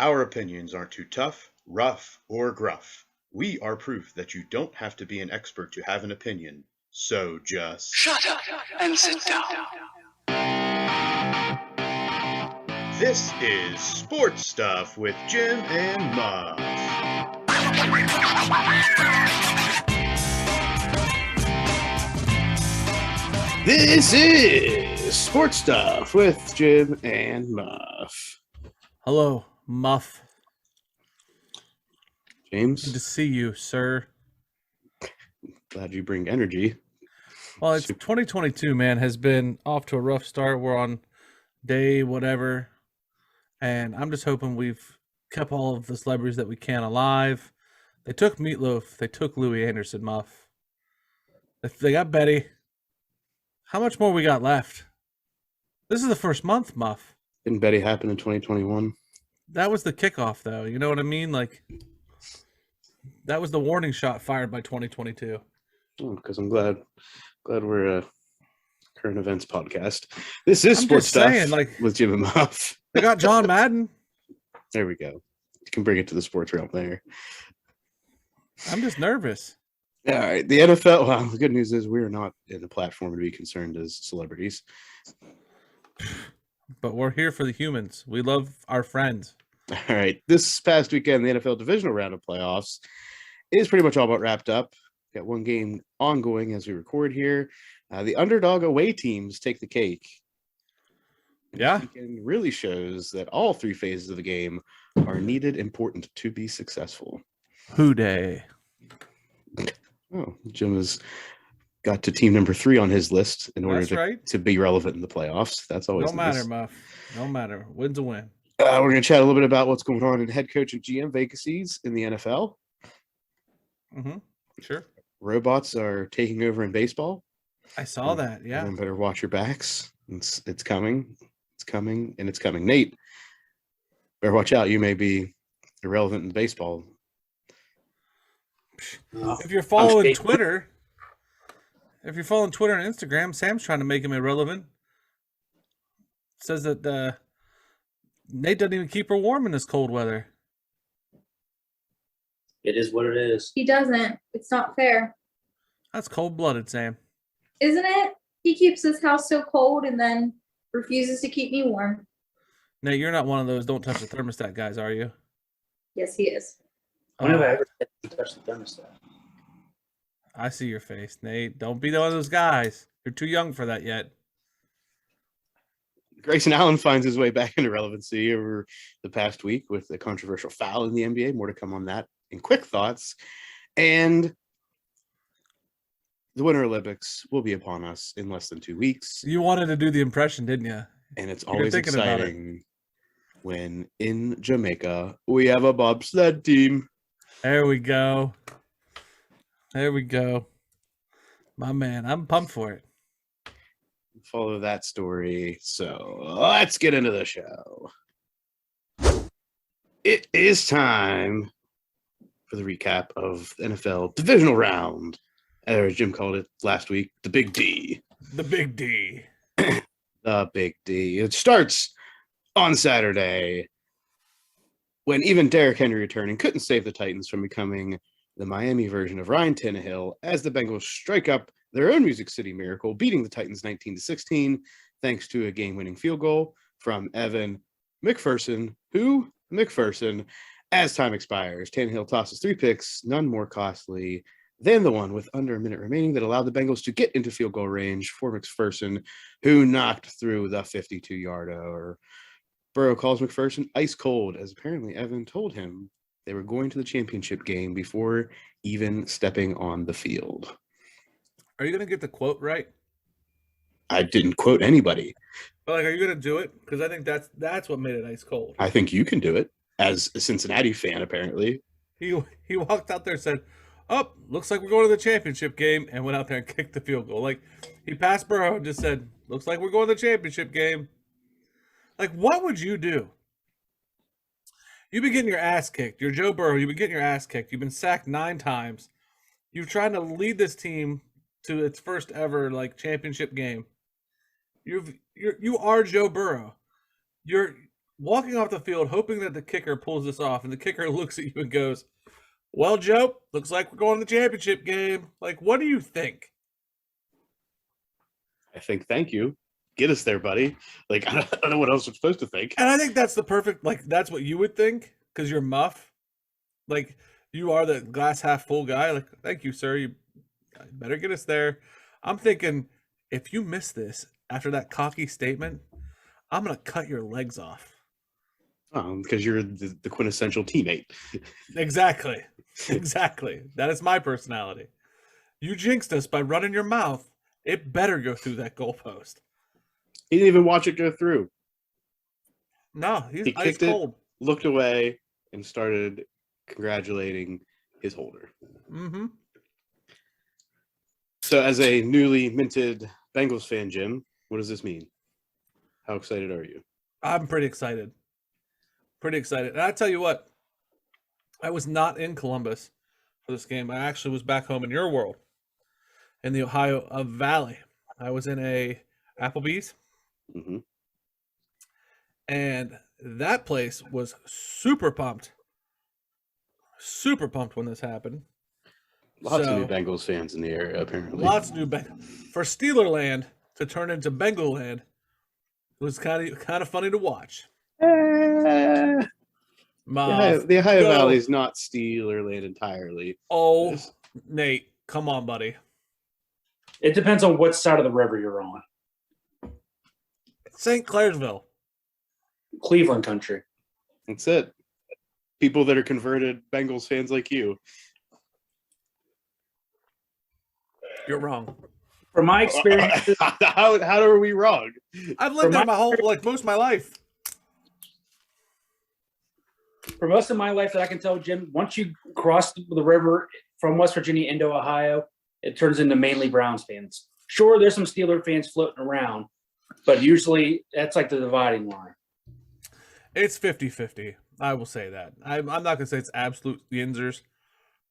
Our opinions aren't too tough, rough, or gruff. We are proof that you don't have to be an expert to have an opinion. So just shut up and sit down. This is Sports Stuff with Jim and Muff. This is Sports Stuff with Jim and Muff. Hello, Muff. James? Good to see you, sir. Glad you bring energy. Well, it's 2022, man. Has been off to a rough start. We're on day whatever. And I'm just hoping we've kept all of the celebrities that we can alive. They took Meatloaf. They took Louis Anderson, Muff. They got Betty. How much more we got left? This is the first month, Muff. Didn't Betty happen in 2021? That was the kickoff, though. You know what I mean? Like, that was the warning shot fired by 2022. Oh, because I'm glad we're a current events podcast. This is Sports Stuff with Jim and Muff. They got John Madden. There we go. You can bring it to the sports realm there. I'm just nervous. All right. The NFL, well, the good news is we're not in the platform to be concerned as celebrities. But we're here for the humans. We love our friends. All right. This past weekend, the NFL Divisional Round of playoffs is pretty much all about wrapped up. Got one game ongoing as we record here. The underdog away teams take the cake. Yeah. It really shows that all three phases of the game are needed, important to be successful. Who day? Oh, Jim has got to team number 3 on his list in order to be relevant in the playoffs. That's always no matter, Muff. No matter. Win's a win. We're going to chat a little bit about what's going on in head coach and GM vacancies in the NFL. Mm-hmm. Sure. Robots are taking over in baseball. I saw that. Yeah. And better watch your backs. It's coming. It's coming, and it's coming. Nate, better watch out. You may be irrelevant in baseball. If you're following Twitter and Instagram, Sam's trying to make him irrelevant. Says that Nate doesn't even keep her warm in this cold weather. It is what it is. He doesn't. It's not fair. That's cold-blooded, Sam. Isn't it? He keeps his house so cold and then refuses to keep me warm. Nate, you're not one of those don't touch the thermostat guys, are you? Yes, he is. When have I ever touched the thermostat? I see your face, Nate. Don't be one of those guys. You're too young for that yet. Grayson Allen finds his way back into relevancy over the past week with a controversial foul in the NBA. More to come on that in quick thoughts. And the Winter Olympics will be upon us in less than 2 weeks. You wanted to do the impression, didn't you? And it's always exciting when in Jamaica we have a bobsled team. There we go. There we go. My man, I'm pumped for it. Follow that story. So let's get into the show. It is time for the recap of the NFL Divisional Round. As Jim called it last week, the Big D. The Big D. The Big D. It starts on Saturday when even Derrick Henry returning couldn't save the Titans from becoming the Miami version of Ryan Tannehill as the Bengals strike up their own Music City miracle, beating the Titans 19-16, thanks to a game-winning field goal from Evan McPherson, as time expires. Tannehill tosses 3 picks, none more costly than the one with under a minute remaining that allowed the Bengals to get into field goal range for McPherson, who knocked through the 52-yarder. Burrow calls McPherson ice cold, as apparently Evan told him they were going to the championship game before even stepping on the field. Are you going to get the quote right? I didn't quote anybody. But are you going to do it? Because I think that's what made it ice cold. I think you can do it as a Cincinnati fan, apparently. He walked out there and said, "Oh, looks like we're going to the championship game," and went out there and kicked the field goal. Like, he passed Burrow and just said, "Looks like we're going to the championship game." Like, what would you do? You've been getting your ass kicked. You're Joe Burrow. You've been getting your ass kicked. You've been sacked 9 times. You're trying to lead this team to its first ever championship game. You are Joe Burrow. You're walking off the field, hoping that the kicker pulls this off, and the kicker looks at you and goes, "Well, Joe, looks like we're going to the championship game." Like, what do you think? I think, thank you. Get us there, buddy. Like, I don't know what else I'm supposed to think. And I think that's the perfect, like, that's what you would think because you're Muff. Like, you are the glass half full guy. Like, thank you, sir. You better get us there. I'm thinking, if you miss this after that cocky statement, I'm going to cut your legs off. Because you're the quintessential teammate. Exactly. Exactly. That is my personality. You jinxed us by running your mouth. It better go through that goalpost. He didn't even watch it go through. No, he's He ice kicked it, cold. looked away, and started congratulating his holder. Mm-hmm. So, as a newly minted Bengals fan, Jim, what does this mean? How excited are you? I'm pretty excited. Pretty excited. And I tell you what, I was not in Columbus for this game. I actually was back home in your world, in the Ohio Valley. I was in a Applebee's, Mm-hmm. and that place was super pumped. Super pumped when this happened. Lots of new So, Bengals fans in the area, apparently. Lots of new for Steelerland to turn into Bengal land. It was kind of funny to watch. Muff, The Ohio go. Valley is not Steelerland entirely. Oh, Nate, come on, buddy. It depends on what side of the river you're on. St. Clairsville. Cleveland country. That's it. People that are converted Bengals fans like you. You're wrong. From my experience, How are we wrong? I've lived there my whole, like, most of my life. for most of my life that I can tell, Jim, once you cross the river from West Virginia into Ohio, it turns into mainly Browns fans. Sure, there's some Steeler fans floating around, but usually that's like the dividing line. It's 50-50. I will say that. I'm not going to say it's absolute yinzers,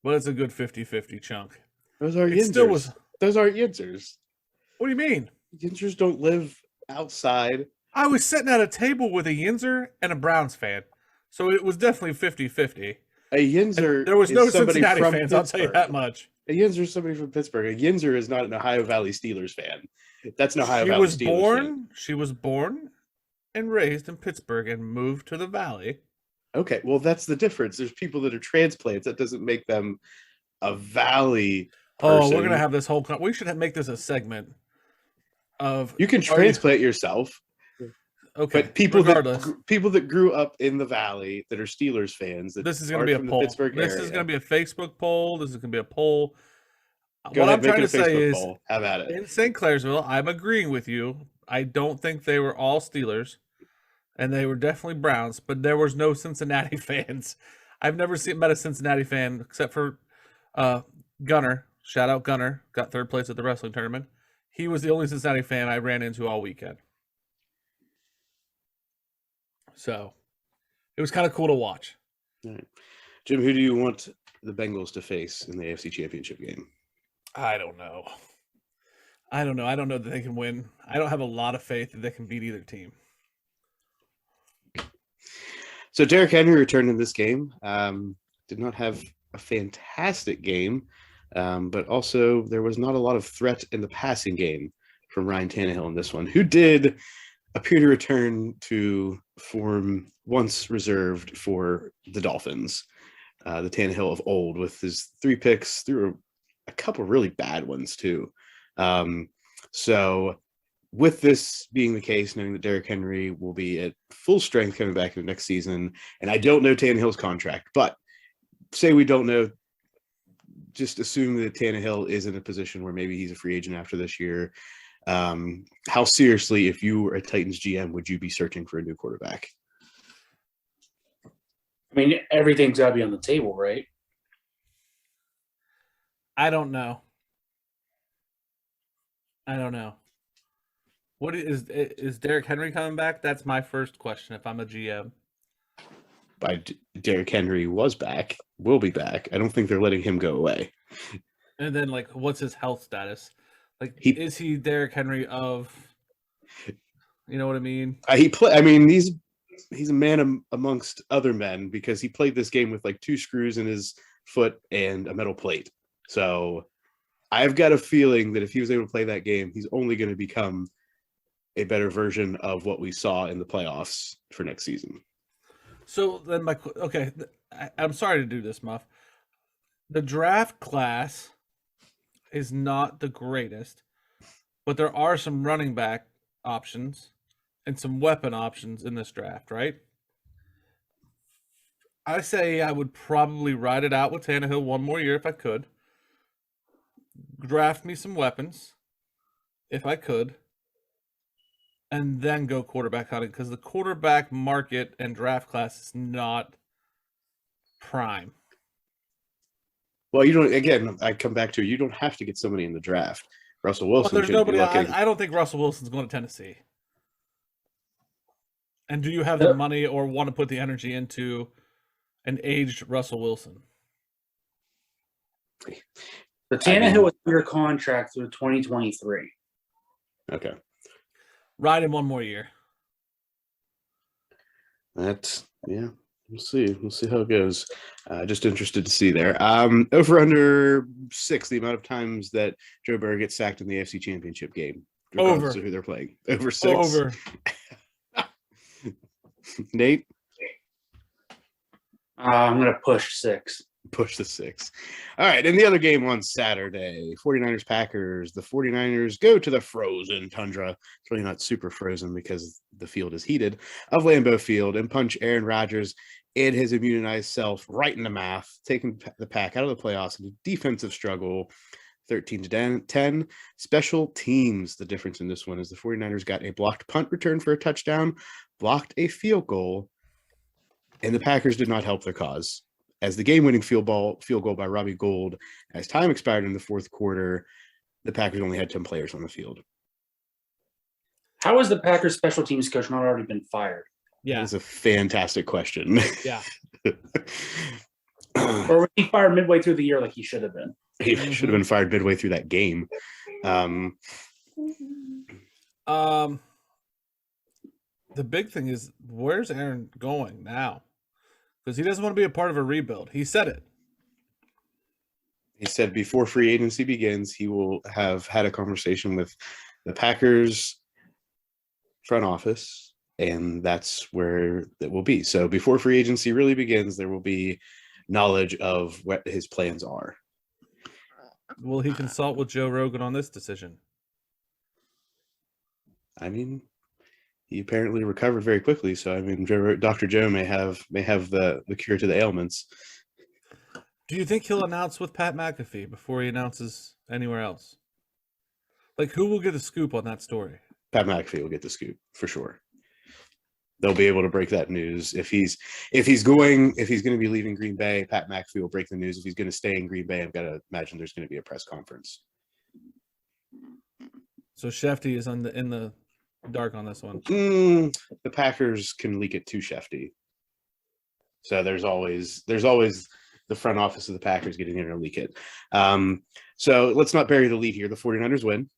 but it's a good 50-50 chunk. Those are It still was. Those aren't Yinzers. What do you mean? Yinzers don't live outside. I was sitting at a table with a Yinzer and a Browns fan, so it was definitely 50-50. A Yinzer. There was no is somebody Cincinnati from fans, I'll tell you Pittsburgh. that much. A Yinzer is somebody from Pittsburgh. A Yinzer is not an Ohio Valley Steelers fan. That's an Ohio Valley Steelers fan. She was born and raised in Pittsburgh and moved to the Valley. Okay, well, that's the difference. There's people that are transplants. That doesn't make them a Valley person. Oh, we're gonna have this whole. We should make this a segment of. You can transplant yourself. Okay, But people regardless, that grew up in the Valley that are Steelers fans. That this is going to be a from poll. The Pittsburgh This area. is going to be a Facebook poll. This is going to be a poll. Go What ahead, I'm make trying it to a say Facebook is, poll. Have at it. in St. Clairsville, I'm agreeing with you. I don't think they were all Steelers, and they were definitely Browns, but there was no Cincinnati fans. I've never met a Cincinnati fan except for Gunner. Shout out Gunner. Got third place at the wrestling tournament. He was the only Cincinnati fan I ran into all weekend. So it was kind of cool to watch. All right. Jim, who do you want the Bengals to face in the AFC Championship game? I don't know. I don't know that they can win. I don't have a lot of faith that they can beat either team. So Derrick Henry returned in this game. Did not have a fantastic game, but also there was not a lot of threat in the passing game from Ryan Tannehill in this one, who did appear to return to form once reserved for the Dolphins. The Tannehill of old, with his 3 picks, threw a couple really bad ones too. So with this being the case, knowing that Derrick Henry will be at full strength coming back in the next season, and I don't know Tannehill's contract, but say we don't know, just assume that Tannehill is in a position where maybe he's a free agent after this year. How seriously, if you were a Titans GM, would you be searching for a new quarterback? I mean, everything's got to be on the table, right? I don't know. What is Derrick Henry coming back? That's my first question if I'm a GM. Derrick Henry was back, will be back. I don't think they're letting him go away. And then, like, what's his health status? Like, is he Derrick Henry of, you know what I mean? He's he's a man amongst other men because he played this game with like 2 screws in his foot and a metal plate. So I've got a feeling that if he was able to play that game, he's only going to become a better version of what we saw in the playoffs for next season. So then I'm sorry to do this, Muff. The draft class is not the greatest, but there are some running back options and some weapon options in this draft, right? I say I would probably ride it out with Tannehill one more year if I could. Draft me some weapons if I could. And then go quarterback hunting because the quarterback market and draft class is not prime. Well, you don't. Again, I come back to you don't have to get somebody in the draft. Russell Wilson. But there's nobody. I don't think Russell Wilson's going to Tennessee. And do you have the money or want to put the energy into an aged Russell Wilson? The Tannehill was under contract through 2023. Okay. Ride him one more year. We'll see. We'll see how it goes. Just interested to see there. Over under 6, the amount of times that Joe Burrow gets sacked in the AFC Championship game. Regardless of who they're playing. Over 6. Over. Nate? I'm going to push 6. Push the 6. All right, in the other game on Saturday, 49ers Packers. The 49ers go to the frozen tundra. It's really not super frozen because the field is heated of Lambeau Field and punch Aaron Rodgers and his immunized self right in the mouth, taking the Pack out of the playoffs in a defensive struggle, 13-10. Special teams. The difference in this one is the 49ers got a blocked punt return for a touchdown, blocked a field goal, and the Packers did not help their cause. As the game-winning field goal by Robbie Gould, as time expired in the fourth quarter, the Packers only had 10 players on the field. How has the Packers special teams coach not already been fired? Yeah, that's a fantastic question. Yeah. Or was he fired midway through the year like he should have been? He should have been fired midway through that game. The big thing is, where's Aaron going now? Because he doesn't want to be a part of a rebuild. He said it. He said before free agency begins, he will have had a conversation with the Packers front office, and that's where it will be. So before free agency really begins, there will be knowledge of what his plans are. Will he consult with Joe Rogan on this decision? I mean, he apparently recovered very quickly, so I mean, Dr. Joe may have the cure to the ailments. Do you think he'll announce with Pat McAfee before he announces anywhere else? Like, who will get the scoop on that story? Pat McAfee will get the scoop for sure. They'll be able to break that news. If he's going to be leaving Green Bay, Pat McAfee will break the news. If he's going to stay in Green Bay, I've got to imagine there's going to be a press conference. So Shefty is in the dark on this one. The Packers can leak it to Shefty. So there's always the front office of the Packers getting in to leak it. So let's not bury the lead here. The 49ers win.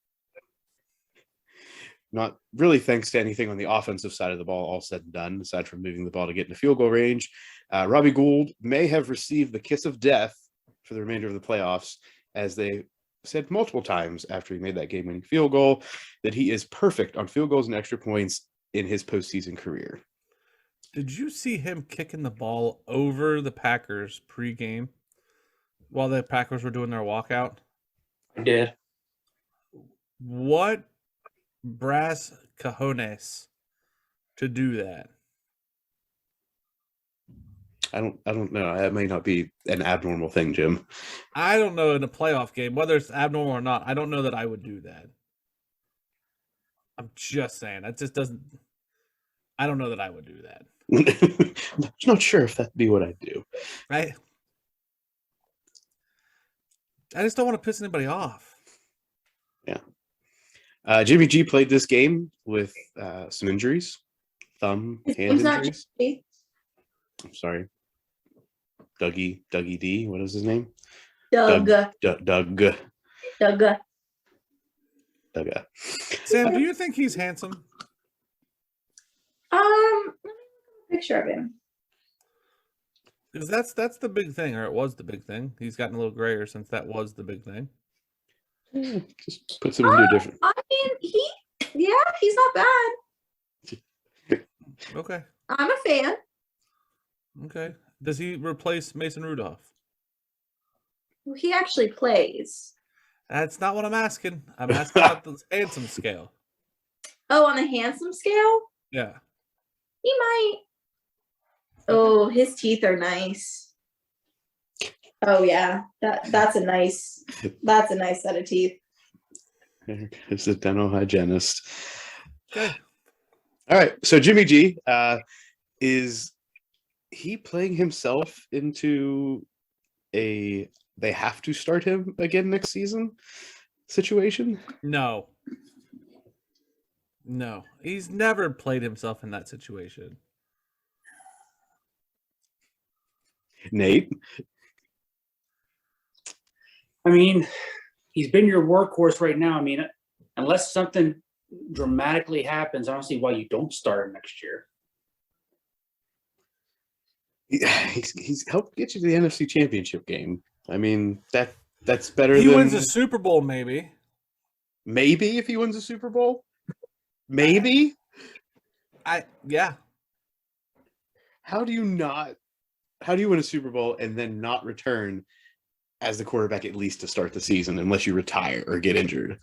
Not really thanks to anything on the offensive side of the ball, all said and done, aside from moving the ball to get into field goal range. Robbie Gould may have received the kiss of death for the remainder of the playoffs, as they said multiple times after he made that game-winning field goal that he is perfect on field goals and extra points in his postseason career. Did you see him kicking the ball over the Packers pregame while the Packers were doing their walkout? I did. What brass cojones to do that? I don't know. That may not be an abnormal thing, Jim. I don't know in a playoff game, whether it's abnormal or not. I don't know that I would do that. I'm just saying. That just doesn't. I don't know that I would do that. I'm not sure if that'd be what I'd do. I just don't want to piss anybody off. Yeah. Jimmy G played this game with some injuries, hand injuries. I'm sorry. Dougie D. What is his name? Doug. Doug. Sam, do you think he's handsome? Let me look him picture of him. Because that's the big thing, or it was the big thing. He's gotten a little grayer since that was the big thing. Just puts him into a different. I mean, he's not bad. Okay. I'm a fan. Okay. Does he replace Mason Rudolph? Well, he actually plays. That's not what I'm asking. I'm asking about the handsome scale. Oh, on the handsome scale? Yeah. He might. Oh, his teeth are nice. Oh yeah, that's a nice set of teeth. There's a dental hygienist. Okay. All right. So Jimmy G, is he playing himself into a they have to start him again next season situation? No. He's never played himself in that situation. Nate? I mean, he's been your workhorse right now. I mean, unless something dramatically happens, I don't see why you don't start him next year. He's helped get you to the NFC Championship game. I mean, that's better He than wins a Super Bowl, maybe. Maybe if he wins a Super Bowl. Maybe. Yeah. How do you win a Super Bowl and then not return as the quarterback at least to start the season unless you retire or get injured?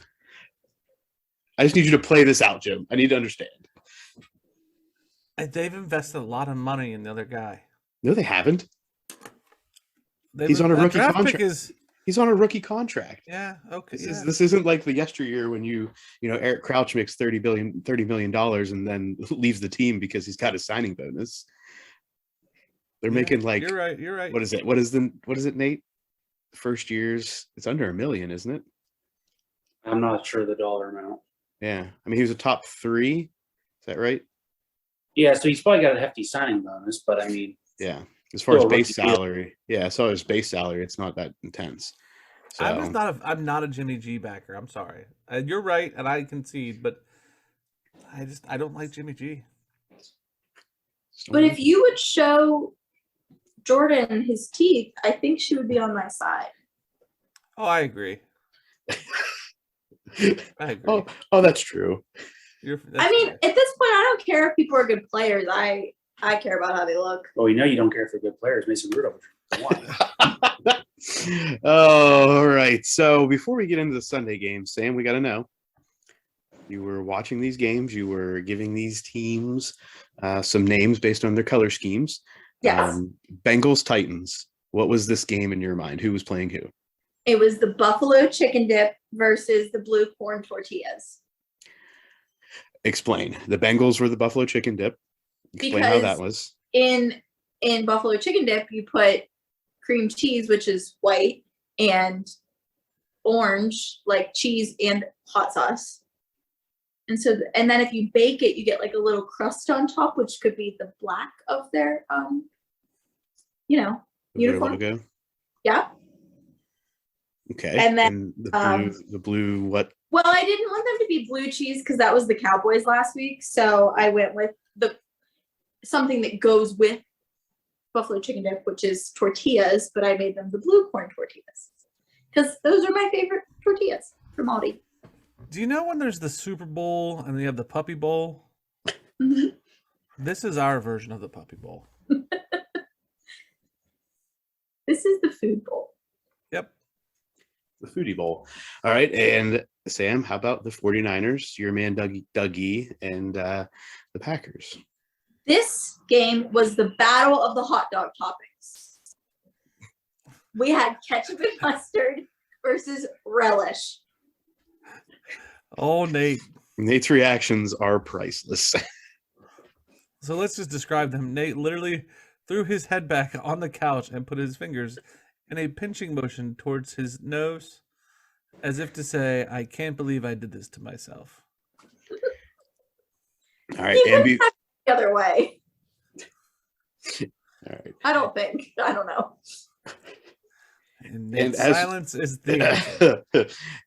I just need you to play this out, Jim. I need to understand. And they've invested a lot of money in the other guy. No, they haven't. He's on a rookie draft contract. pick is, He's on a rookie contract. yeah, okay. This isn't like the yesteryear when Eric Crouch makes $30 million and then leaves the team because he's got a signing bonus. They're making like you're right. What is it? What is it, Nate? First years, it's under $1 million, isn't it? I'm not sure the dollar amount. Yeah. I mean, he was a top 3. Is that right? Yeah, so he's probably got a hefty signing bonus, but I mean, Yeah. As far as Still a base rookie deal. salary. Yeah, as far as base salary, it's not that intense. So I'm not a Jimmy G backer. I'm sorry. You're right, and I concede, but I don't like Jimmy G. But if you would show Jordan his teeth, I think she would be on my side. Oh, I agree. I agree. Oh, that's true. I mean, at this point, I don't care if people are good players. I care about how they look. well, you don't care for good players. Mason Rudolph. All right. So before we get into the Sunday games, Sam, we got to know. You were watching these games. You were giving these teams some names based on their color schemes. Yes. Bengals, Titans. What was this game in your mind? Who was playing who? It was the buffalo chicken dip versus the blue corn tortillas. Explain. The Bengals were the buffalo chicken dip. Explain how that was. In buffalo chicken dip, you put cream cheese, which is white, and orange, like cheese and hot sauce. And so, and then if you bake it, you get like a little crust on top, which could be the black of their, Their uniform. logo. Yeah. Okay. And then, the blue what? Well, I didn't want them to be blue cheese because that was the Cowboys last week. So I went with something that goes with buffalo chicken dip, which is tortillas, but I made them the blue corn tortillas because those are my favorite tortillas from Aldi. Do you know when there's the Super Bowl and you have the Puppy Bowl? Mm-hmm. This is our version of the Puppy Bowl. This is the food bowl. Yep. The Foodie Bowl. All right. And Sam, how about the 49ers, your man Dougie and the Packers? This game was the battle of the hot dog toppings. We had ketchup and mustard versus relish. Oh, Nate. Nate's reactions are priceless. So let's just describe them. Nate literally threw his head back on the couch and put his fingers in a pinching motion towards his nose, as if to say, I can't believe I did this to myself. All right. The other way. All right. I don't think. I don't know. And silence is the answer.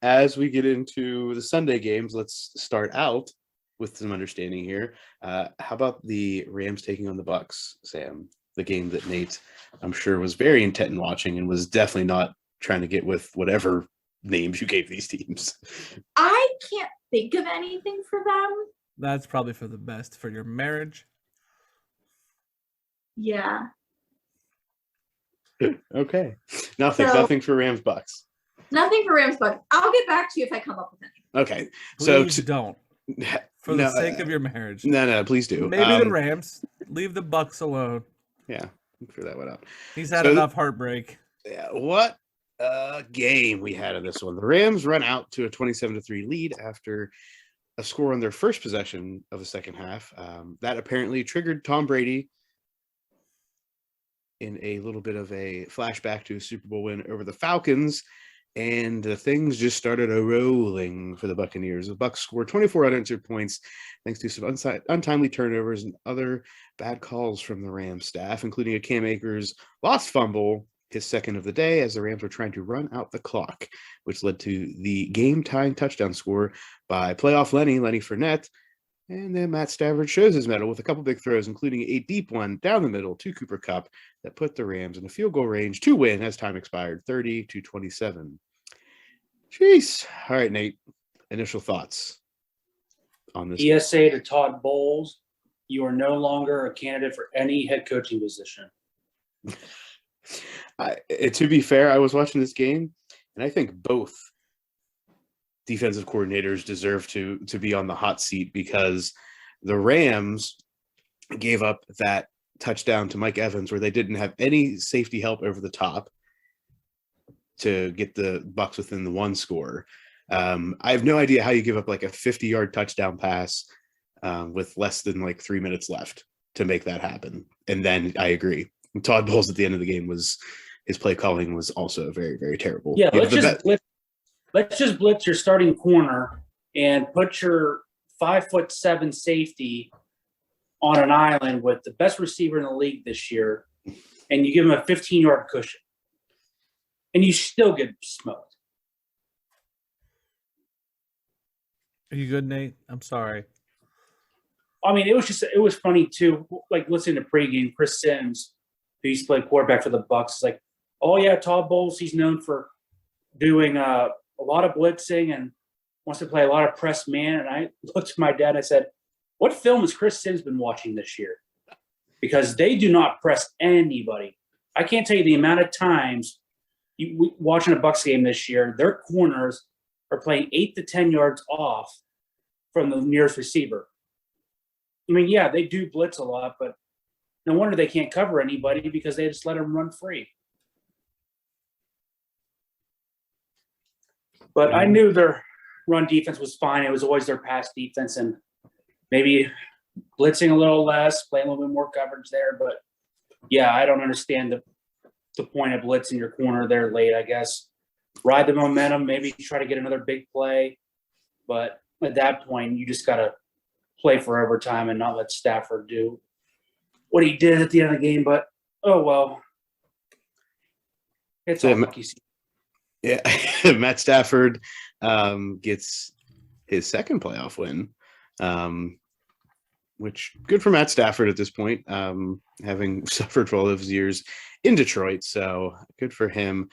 As we get into the Sunday games, let's start out with some understanding here. How about the Rams taking on the Bucks, Sam? The game that Nate, I'm sure, was very intent in watching and was definitely not trying to get with whatever names you gave these teams. I can't think of anything for them. That's probably for the best for your marriage. Yeah. Okay. Nothing for Rams Bucks. Nothing for Rams Bucks. I'll get back to you if I come up with any. Okay. Please So don't. For the sake of your marriage. No, please do. Maybe the Rams. Leave the Bucks alone. Yeah, figure that one out. He's had enough heartbreak. Yeah, what a game we had in this one. The Rams run out to a 27-3 lead after a score on their first possession of the second half. That apparently triggered Tom Brady in a little bit of a flashback to a Super Bowl win over the Falcons, and things just started rolling for the Buccaneers. The Bucs scored 24 unanswered points thanks to some untimely turnovers and other bad calls from the Rams staff, including a Cam Akers lost fumble, his second of the day, as the Rams were trying to run out the clock, which led to the game-tying touchdown score by playoff Lenny Fournette. And then Matt Stafford shows his mettle with a couple big throws, including a deep one down the middle to Cooper Kupp that put the Rams in a field goal range to win as time expired, 30-27. Jeez. All right, Nate. Initial thoughts on this. ESA to Todd Bowles, you are no longer a candidate for any head coaching position. To be fair, I was watching this game, and I think both defensive coordinators deserve to be on the hot seat, because the Rams gave up that touchdown to Mike Evans where they didn't have any safety help over the top to get the Bucs within the one score. I have no idea how you give up like a 50-yard touchdown pass with less than like 3 minutes left to make that happen. And then I agree. Todd Bowles at the end of the game his play calling was also very, very terrible. Yeah, let's just blitz your starting corner and put your 5'7" safety on an island with the best receiver in the league this year, and you give him a 15-yard cushion, and you still get smoked. Are you good, Nate? I'm sorry. I mean, it was funny too. Like listening to pregame, Chris Sims, who used to play quarterback for the Bucs, is like, "Oh yeah, Todd Bowles, he's known for doing a lot of blitzing and wants to play a lot of press man." And I looked at my dad and I said, "What film has Chris Sims been watching this year? Because they do not press anybody. I can't tell you the amount of times watching a Bucs game this year, their corners are playing 8 to 10 yards off from the nearest receiver. I mean, yeah, they do blitz a lot, but no wonder they can't cover anybody because they just let them run free." But I knew their run defense was fine. It was always their pass defense, and maybe blitzing a little less, playing a little bit more coverage there. But, yeah, I don't understand the point of blitzing your corner there late, I guess. Ride the momentum, maybe try to get another big play. But at that point, you just got to play for overtime and not let Stafford do what he did at the end of the game. But, oh, well. It's all hockey season. Yeah, Matt Stafford gets his second playoff win, which good for Matt Stafford at this point, having suffered for all of his years in Detroit. So good for him.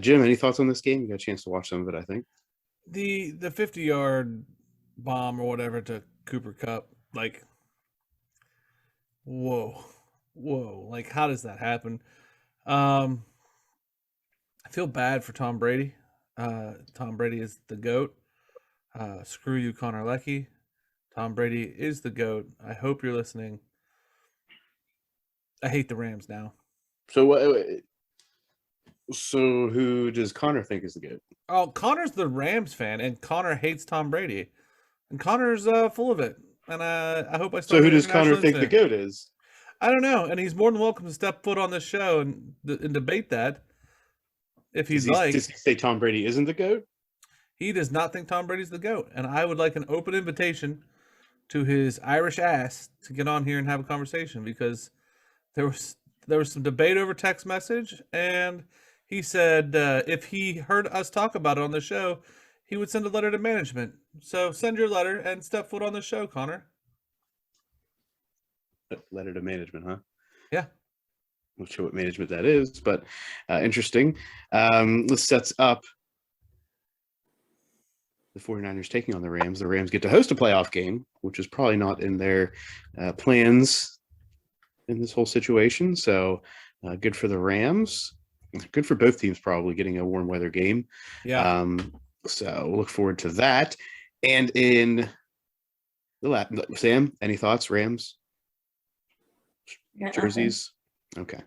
Jim, any thoughts on this game? You got a chance to watch some of it, I think. The 50-yard bomb or whatever to Cooper Kupp, like, whoa. Like, how does that happen? I feel bad for Tom Brady. Tom Brady is the GOAT. Screw you, Connor Leckie. Tom Brady is the GOAT. I hope you're listening. I hate the Rams now. So who does Connor think is the GOAT? Oh, Connor's the Rams fan, and Connor hates Tom Brady. And Connor's full of it. And I hope I start. So who does Connor think the GOAT is? I don't know. And he's more than welcome to step foot on this show and debate that. If he'd like. Does he say Tom Brady isn't the GOAT? He does not think Tom Brady's the GOAT. And I would like an open invitation to his Irish ass to get on here and have a conversation, because there was some debate over text message, and he said if he heard us talk about it on the show, he would send a letter to management. So send your letter and step foot on the show, Connor. Letter to management, huh? Yeah. Not sure what management that is, but interesting. This sets up the 49ers taking on the Rams. The Rams get to host a playoff game, which is probably not in their plans in this whole situation. So good for the Rams. Good for both teams, probably getting a warm weather game. Yeah. So look forward to that. And in the Sam, any thoughts? Rams Got jerseys? Okay.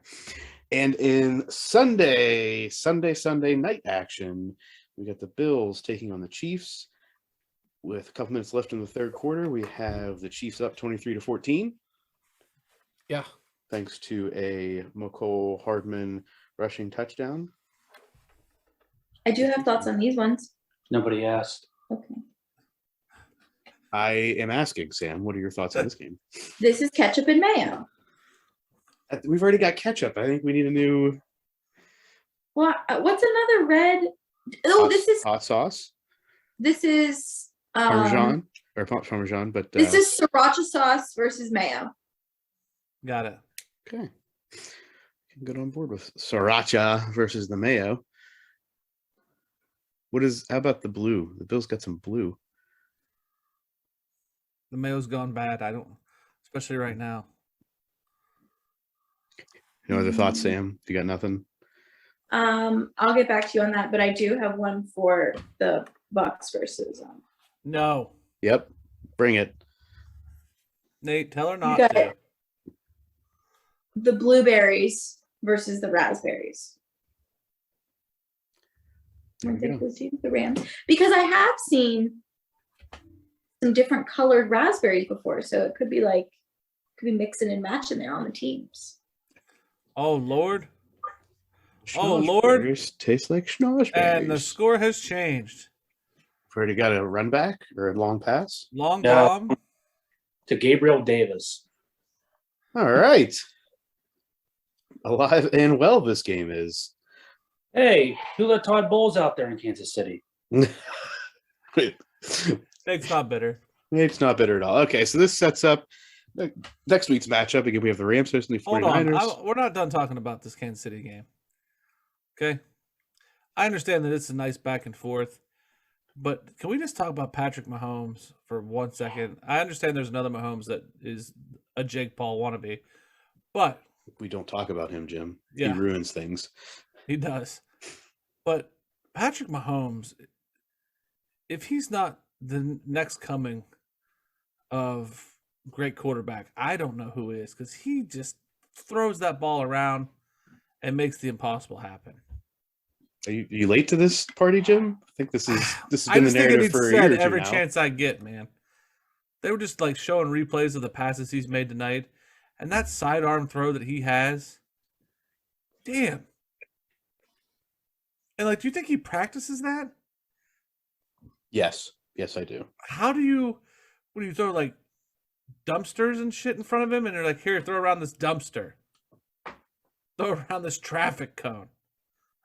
And in Sunday night action, we got the Bills taking on the Chiefs. With a couple minutes left in the third quarter, we have the Chiefs up 23-14. Yeah. Thanks to a McCole Hardman rushing touchdown. I do have thoughts on these ones. Nobody asked. Okay. I am asking, Sam, what are your thoughts on this game? This is ketchup and mayo. We've already got ketchup. I think we need a new What? What's another red? Oh, this is hot sauce. this is Parmesan. Or not Parmesan, but this is sriracha sauce versus mayo. Got it. okay. Can get on board with sriracha versus the mayo. How about the blue? The Bills got some blue. The mayo's gone bad. Especially right now. No other thoughts, Sam? You got nothing? I'll get back to you on that, but I do have one for the Bucks versus. No. Yep. Bring it. Nate, tell her You not got to. it. The blueberries versus the raspberries. There I we think go. we'll see the Rams because I have seen some different colored raspberries before, so it could be mixing and matching there on the teams. Oh, Lord. Oh, Lord. Schnozzberries taste like schnozzberries. And the score has changed. We've already got a run back or a long pass. Long No. bomb. To Gabriel Davis. All right. Alive and well, this game is. Hey, who let Todd Bowles out there in Kansas City? Wait. Nate's not bitter. It's not bitter at all. Okay, so this sets up next week's matchup. Again, we have the Rams hosting the Hold on. 49ers. We're not done talking about this Kansas City game. Okay? I understand that it's a nice back and forth, but can we just talk about Patrick Mahomes for 1 second? I understand there's another Mahomes that is a Jake Paul wannabe, but We don't talk about him, Jim. Yeah. He ruins things. he does. But Patrick Mahomes, if he's not the next coming of great quarterback, I don't know who is, because he just throws that ball around and makes the impossible happen. Are you late to this party, Jim? I think this has I been the just think it narrative needs for a year or said two every now. chance I get, man. They were just like showing replays of the passes he's made tonight, and that sidearm throw that he has. Damn. And like, do you think he practices that? Yes, I do. How do you, when you throw like dumpsters and shit in front of him, and they're like, "Here, throw around this dumpster, throw around this traffic cone."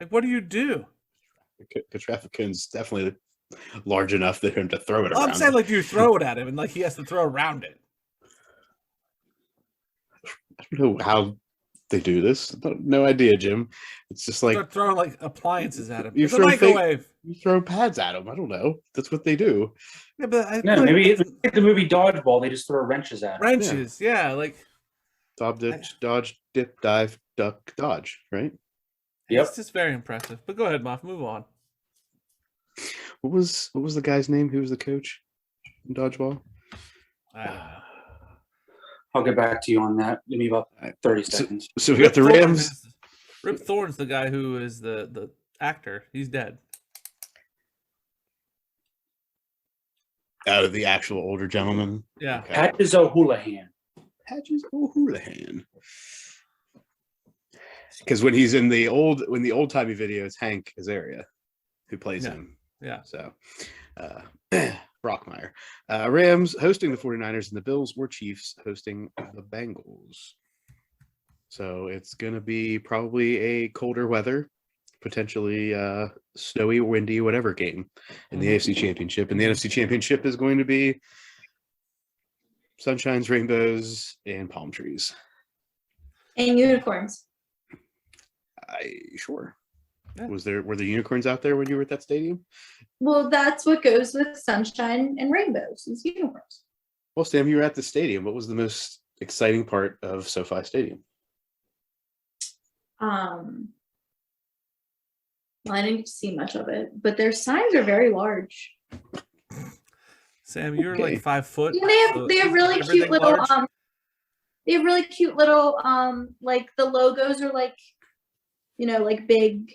Like, what do you do? The traffic cone's definitely large enough for him to throw it Well, around. I'm saying, like, do you throw it at him, and like he has to throw around it? I don't know how they do this. No idea, Jim. It's just like Start throwing like appliances at him. You It's a throw microwave. you throw pads at him. I don't know. That's what they do. Yeah, but I No, feel like maybe it's it's like the movie Dodgeball. They just throw wrenches at him. wrenches. Yeah, like Top ditch, dodge, dip, dive, duck, dodge. Right? Yep. it's just very impressive. But go ahead, Muff. Move on. What was the guy's name? Who was the coach in dodgeball? Ah. I'll get back to you on that. Give me about 30 seconds. So we got the Rams. Rip Thorne's the guy who is the actor. He's dead. Out of the actual older gentleman. Yeah. Okay. Patches O'Houlihan. Patches O'Houlihan. Because when he's in the old timey videos, Hank Azaria, who plays Yeah. him. Yeah. So Brockmeyer. Rams hosting the 49ers and the Bills or Chiefs hosting the Bengals. So it's gonna be probably a colder weather potentially snowy, windy, whatever game in the AFC Championship. And the NFC Championship is going to be sunshines, rainbows, and palm trees. And unicorns. Sure. Yeah. Were there unicorns out there when you were at that stadium? Well, that's what goes with sunshine and rainbows is unicorns. Well, Sam, you were at the stadium. What was the most exciting part of SoFi Stadium? Well, I didn't get to see much of it, but their signs are very large. Sam, you're Okay. like 5 foot. Yeah, so they have really everything cute little large? they have really cute little like the logos are like, you know, like big.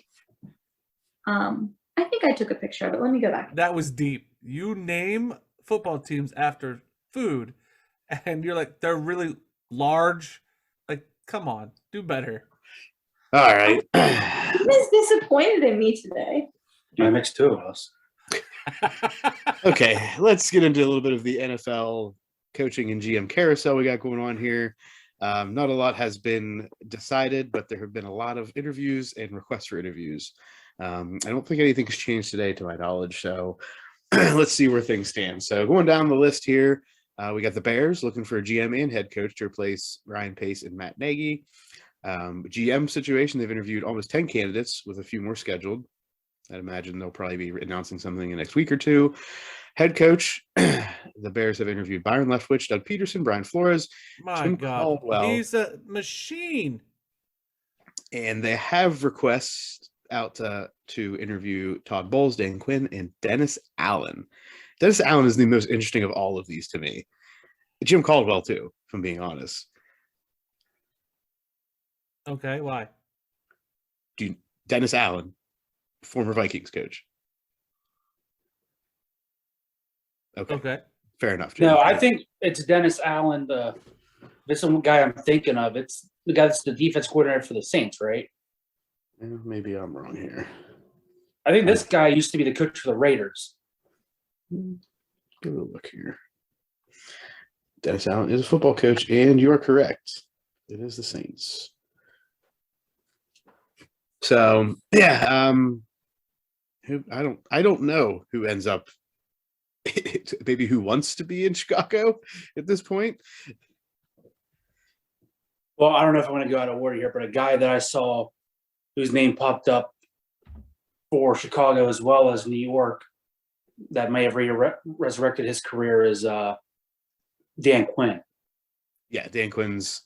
I think I took a picture of it. Let me go back. That was deep. You name football teams after food, and you're like, they're really large. Like, come on, do better. All right. Who is disappointed in me today? That makes two of us. Okay, let's get into a little bit of the NFL coaching and GM carousel we got going on here. Not a lot has been decided, but there have been a lot of interviews and requests for interviews. I don't think anything's changed today to my knowledge, so let's see where things stand. So going down the list here, we got the Bears looking for a GM and head coach to replace Ryan Pace and Matt Nagy. GM situation, they've interviewed almost 10 candidates with a few more scheduled. I'd imagine they'll probably be announcing something in the next week or two. Head coach, the Bears have interviewed Byron Leftwich, Doug Peterson, Brian Flores, My Jim God, Caldwell. he's a machine. And they have requests out to interview Todd Bowles, Dan Quinn, and Dennis Allen. Dennis Allen is the most interesting of all of these to me. Jim Caldwell, too, if I'm being honest. Okay, why? Dennis Allen, former Vikings coach. Okay. Fair enough. Jim. No, I think it's Dennis Allen. This is one guy I'm thinking of. It's the guy that's the defense coordinator for the Saints, right? Maybe I'm wrong here. I think this guy used to be the coach for the Raiders. Give it a look here. Dennis Allen is a football coach, and you are correct. It is the Saints. So yeah, I don't know who ends up, maybe who wants to be in Chicago at this point. Well, I don't know if I want to go out of order here, but a guy that I saw whose name popped up for Chicago as well as New York that may have resurrected his career is Dan Quinn. Yeah, Dan Quinn's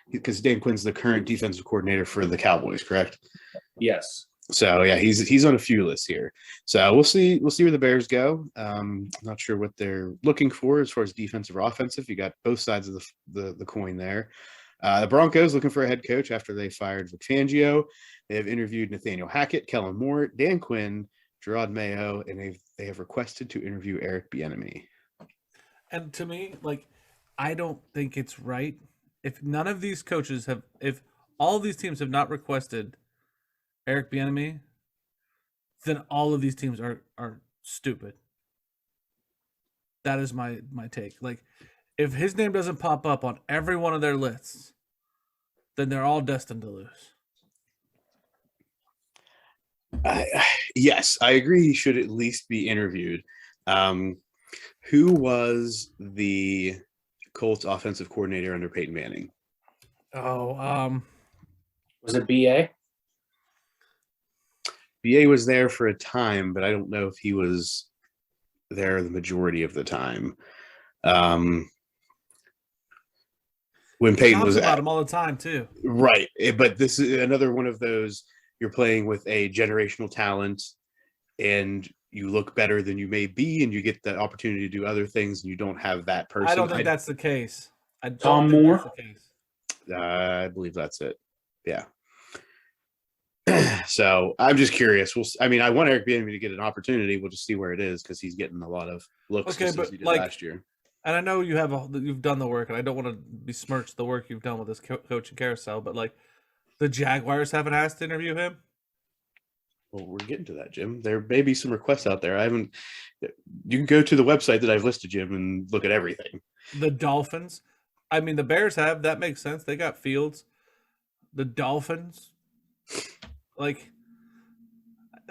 because Dan Quinn's the current defensive coordinator for the Cowboys, correct? Yes. So yeah, he's on a few lists here. So we'll see where the Bears go. Not sure what they're looking for as far as defensive or offensive. You got both sides of the coin there. The Broncos looking for a head coach after they fired Vic Fangio. They have interviewed Nathaniel Hackett, Kellen Moore, Dan Quinn, Gerard Mayo, and they have requested to interview Eric Bieniemy. And to me, like, I don't think it's right if none of these coaches have, if all of these teams have not requested Eric Bieniemy, then all of these teams are stupid. That is my take. Like, if his name doesn't pop up on every one of their lists, then they're all destined to lose. Yes, I agree. He should at least be interviewed. Who was the Colts offensive coordinator under Peyton Manning? Oh, Was it BA? BA was there for a time, but I don't know if he was there the majority of the time. When Peyton was about him all the time too. Right, but this is another one of those. You're playing with a generational talent, and you look better than you may be, and you get the opportunity to do other things, and you don't have that person. I don't think that's the case. Tom Moore? That's the case. I believe that's it. Yeah. So I'm just curious. I want Eric Bieniemy to get an opportunity. We'll just see where it is because he's getting a lot of looks. Okay, just but as he did like, last year. And I know you've done the work, and I don't want to besmirch the work you've done with this coaching carousel, but like, the Jaguars haven't asked to interview him. Well, we're getting to that, Jim. There may be some requests out there. You can go to the website that I've listed, Jim, and look at everything. The Dolphins. I mean, the Bears have. That makes sense. They got Fields. The Dolphins. Like,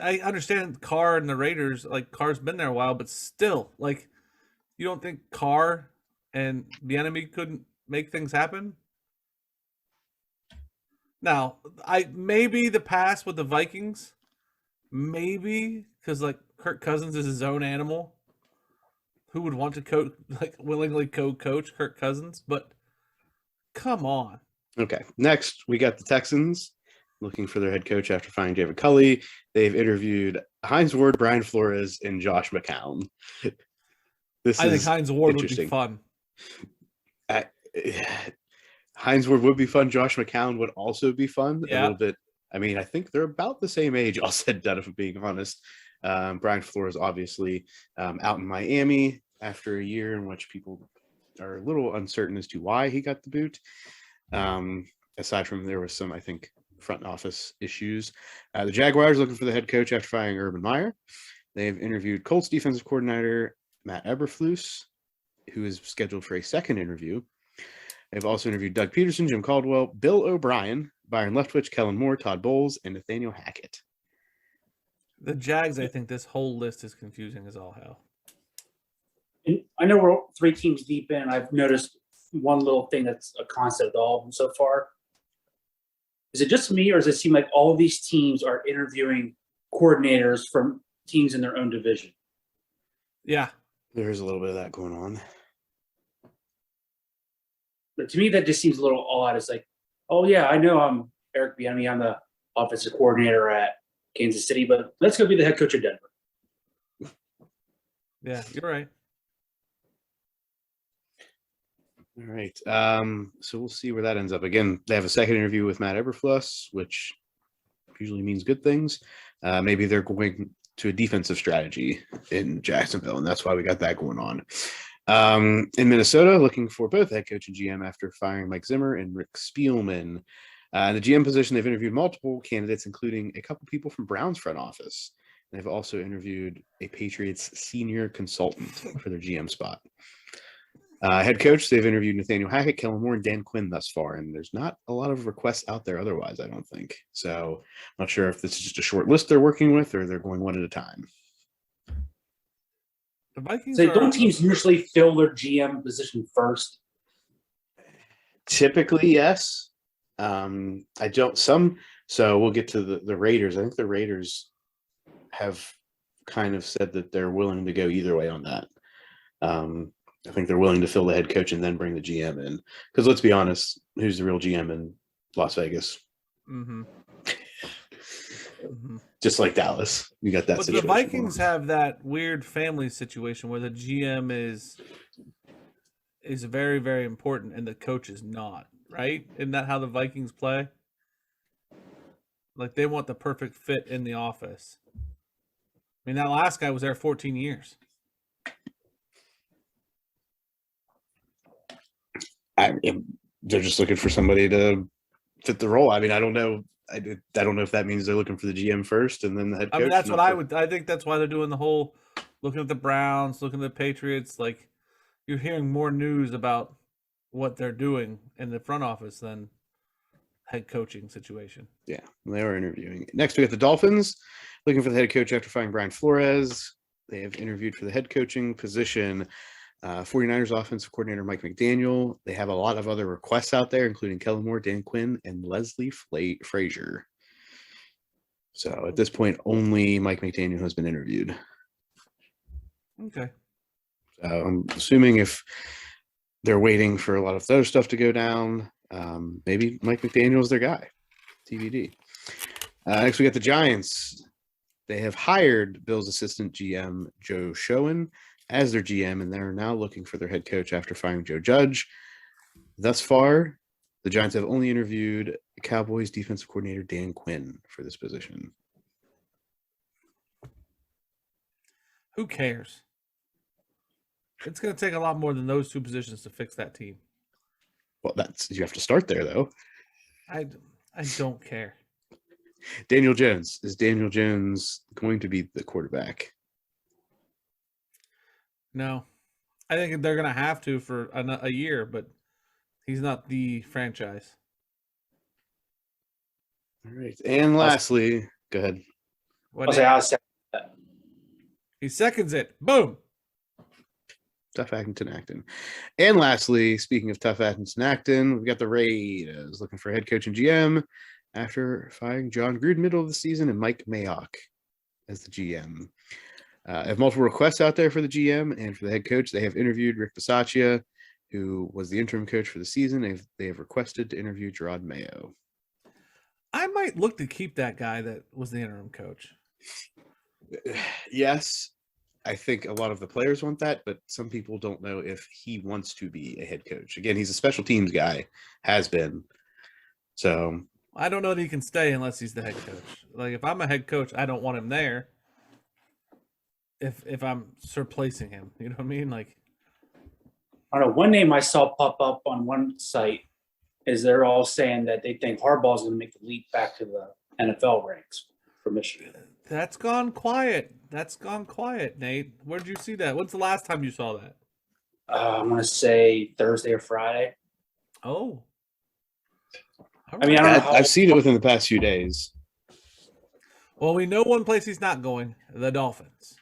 I understand Carr and the Raiders, like Carr's been there a while, but still, like, you don't think Carr and the enemy couldn't make things happen? Now, I maybe the pass with the Vikings, maybe because like Kirk Cousins is his own animal. Who would want to coach, like willingly co-coach Kirk Cousins? But come on. Okay. Next, we got the Texans looking for their head coach after firing David Culley. They've interviewed Hines Ward, Brian Flores, and Josh McCown. I think Hines Ward would be fun. Hines Ward would be fun. Josh McCown would also be fun. Yeah. A little bit. I mean, I think they're about the same age, all said and done, if I'm being honest. Brian Flores, obviously, out in Miami after a year in which people are a little uncertain as to why he got the boot. Aside from there was some, I think, front office issues. The Jaguars looking for the head coach after firing Urban Meyer. They've interviewed Colts defensive coordinator Matt Eberflus, who is scheduled for a second interview. They've also interviewed Doug Peterson, Jim Caldwell, Bill O'Brien, Byron Leftwich, Kellen Moore, Todd Bowles, and Nathaniel Hackett. The Jags, I think this whole list is confusing as all hell. And I know we're 3 teams deep in. I've noticed one little thing that's a constant with all of them so far. Is it just me, or does it seem like all of these teams are interviewing coordinators from teams in their own division? Yeah. There's a little bit of that going on. But to me, that just seems a little odd. It's like, oh, yeah, I know I'm Eric Bieniemy. I'm the offensive coordinator at Kansas City, but let's go be the head coach of Denver. Yeah, you're right. All right. So we'll see where that ends up. Again, they have a second interview with Matt Eberflus, which usually means good things. Maybe they're going to a defensive strategy in Jacksonville, and that's why we got that going on. In Minnesota, looking for both head coach and GM after firing Mike Zimmer and Rick Spielman. In the GM position, they've interviewed multiple candidates, including a couple people from Brown's front office. And they've also interviewed a Patriots senior consultant for their GM spot. Head coach, they've interviewed Nathaniel Hackett, Kellen Moore, and Dan Quinn thus far, and there's not a lot of requests out there otherwise, I don't think. So I'm not sure if this is just a short list they're working with or they're going one at a time. The Vikings So don't teams usually fill their GM position first? Typically, yes. I don't. So we'll get to the Raiders. I think the Raiders have kind of said that they're willing to go either way on that. I think they're willing to fill the head coach and then bring the GM in. Because let's be honest, who's the real GM in Las Vegas? Mm-hmm. Mm-hmm. Just like Dallas, you got that. But situation the Vikings have that weird family situation where the GM is very, very important and the coach is not, right? Isn't that how the Vikings play? Like they want the perfect fit in the office. I mean, that last guy was there 14 years. They're just looking for somebody to fit the role. I mean, I don't know. I don't know if that means they're looking for the GM first and then the head coach. I mean, that's what I think that's why they're doing the whole looking at the Browns, looking at the Patriots. Like you're hearing more news about what they're doing in the front office than head coaching situation. Yeah, they are interviewing. Next, we got the Dolphins looking for the head coach after firing Brian Flores. They have interviewed for the head coaching position 49ers offensive coordinator Mike McDaniel. They have a lot of other requests out there, including Kellen Moore, Dan Quinn, and Leslie Frazier. So at this point, only Mike McDaniel has been interviewed. Okay. So I'm assuming if they're waiting for a lot of other stuff to go down, maybe Mike McDaniel is their guy. TBD. Next, we got the Giants. They have hired Bill's assistant GM, Joe Schoen, as their GM, and they're now looking for their head coach after firing Joe Judge. Thus far, the Giants have only interviewed Cowboys defensive coordinator Dan Quinn for this position. Who cares? It's going to take a lot more than those two positions to fix that team. Well, you have to start there, though. I don't care. Daniel Jones. Is Daniel Jones going to be the quarterback? No. I think they're going to have to for a year, but he's not the franchise. All right. And lastly, go ahead. What I'll say I'll second that. he seconds it. Boom. Tough Acton Acton. And lastly, speaking of Tough Acton Acton, we've got the Raiders looking for head coach and GM after firing John Gruden middle of the season and Mike Mayock as the GM. Have multiple requests out there for the GM and for the head coach. They have interviewed Rick Bisaccia, who was the interim coach for the season. They have requested to interview Gerard Mayo. I might look to keep that guy that was the interim coach. Yes, I think a lot of the players want that, but some people don't know if he wants to be a head coach. Again, he's a special teams guy, has been. So I don't know that he can stay unless he's the head coach. Like if I'm a head coach, I don't want him there. If I'm replacing him, you know what I mean? Like I don't know. One name I saw pop up on one site is they're all saying that they think Harbaugh's going to make the leap back to the NFL ranks for Michigan. that's gone quiet. That's gone quiet, Nate. Where did you see that? When's the last time you saw that? I'm going to say Thursday or Friday. Oh. I mean, I don't know how I've seen it within the past few days. Well, we know one place he's not going, the Dolphins.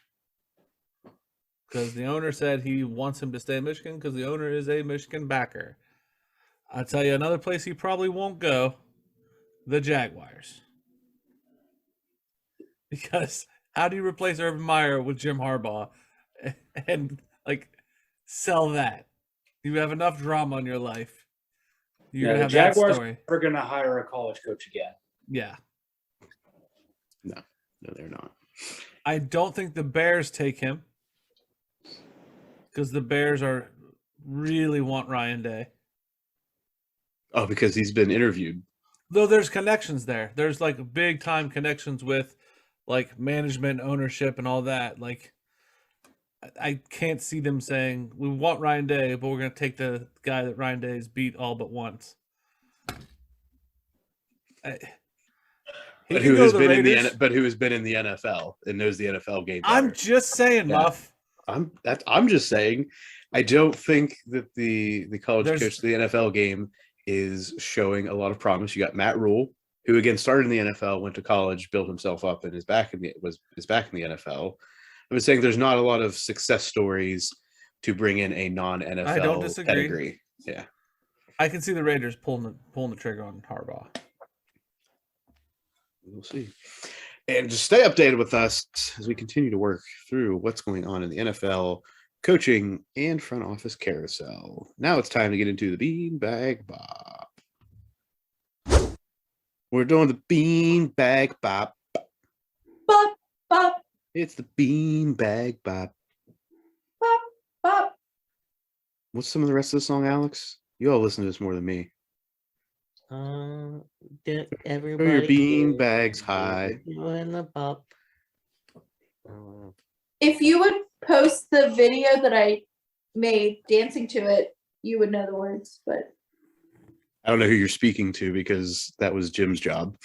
Because the owner said he wants him to stay in Michigan because the owner is a Michigan backer. I'll tell you another place he probably won't go, the Jaguars. Because how do you replace Urban Meyer with Jim Harbaugh and like sell that? You have enough drama in your life. You're the gonna have Jaguars that story. are going to hire a college coach again. Yeah. No, they're not. I don't think the Bears take him. Because the Bears really want Ryan Day. Oh, because he's been interviewed. Though there's connections there. There's like big time connections with like management, ownership, and all that. Like I can't see them saying we want Ryan Day, but we're gonna take the guy that Ryan Day has beat all but once. But who has been in the NFL and knows the NFL game better. I'm just saying, Yeah. Muff. I'm just saying, I don't think that the college coach to the NFL game is showing a lot of promise. You got Matt Rule, who again started in the NFL, went to college, built himself up, and is back in the NFL. I was saying there's not a lot of success stories to bring in a non-NFL I don't disagree. pedigree. Yeah, I can see the Raiders pulling the trigger on Harbaugh. we'll see. And just stay updated with us as we continue to work through what's going on in the NFL coaching and front office carousel. Now it's time to get into the Beanbag Bop. We're doing the Beanbag Bop. Bop, bop, It's the Beanbag Bop. bop, bop. What's some of the rest of the song, Alex? You all listen to this more than me. Everybody Throw your bean bags high. In the pop. If you would post the video that I made dancing to it, you would know the words, but I don't know who you're speaking to because that was Jim's job.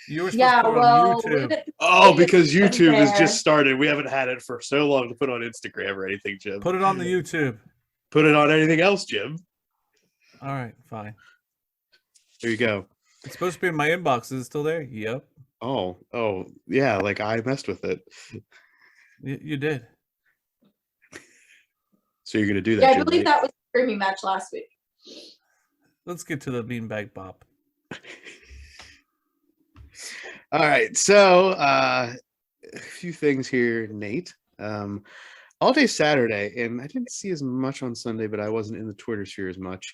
You were supposed yeah, to put it well, on YouTube. Oh, because It's YouTube has there. just started. We haven't had it for so long to put on Instagram or anything, Jim. Put it on the YouTube. Put it on anything else, Jim. All right, fine. There you go. It's supposed to be in my inbox. Is it still there? Yep. Oh, yeah, like I messed with it. You did. So you're gonna do that? yeah, I Jim, believe right? that was the Grammy match last week. Let's get to the Beanbag Bop. All right, so a few things here, Nate. All day Saturday, and I didn't see as much on Sunday, but I wasn't in the Twitter sphere as much.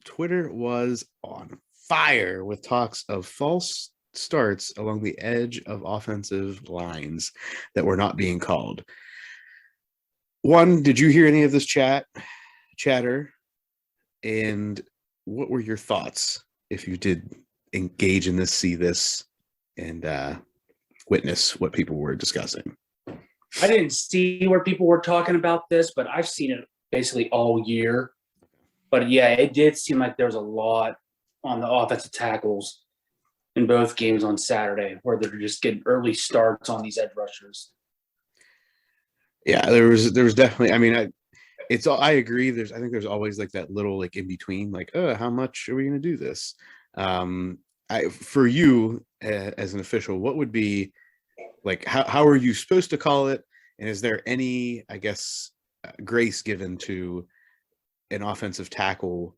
Twitter was on fire with talks of false starts along the edge of offensive lines that were not being called. One, did you hear any of this chatter? And what were your thoughts if you did engage in this, see this, and witness what people were discussing? I didn't see where people were talking about this, but I've seen it basically all year. But yeah, it did seem like there was a lot on the offensive tackles in both games on Saturday where they're just getting early starts on these edge rushers. Yeah, there was definitely. I mean, I agree. I think there's always like that little like in between, like, how much are we going to do this? For you as an official, what would be like how are you supposed to call it? And is there any, I guess, grace given to an offensive tackle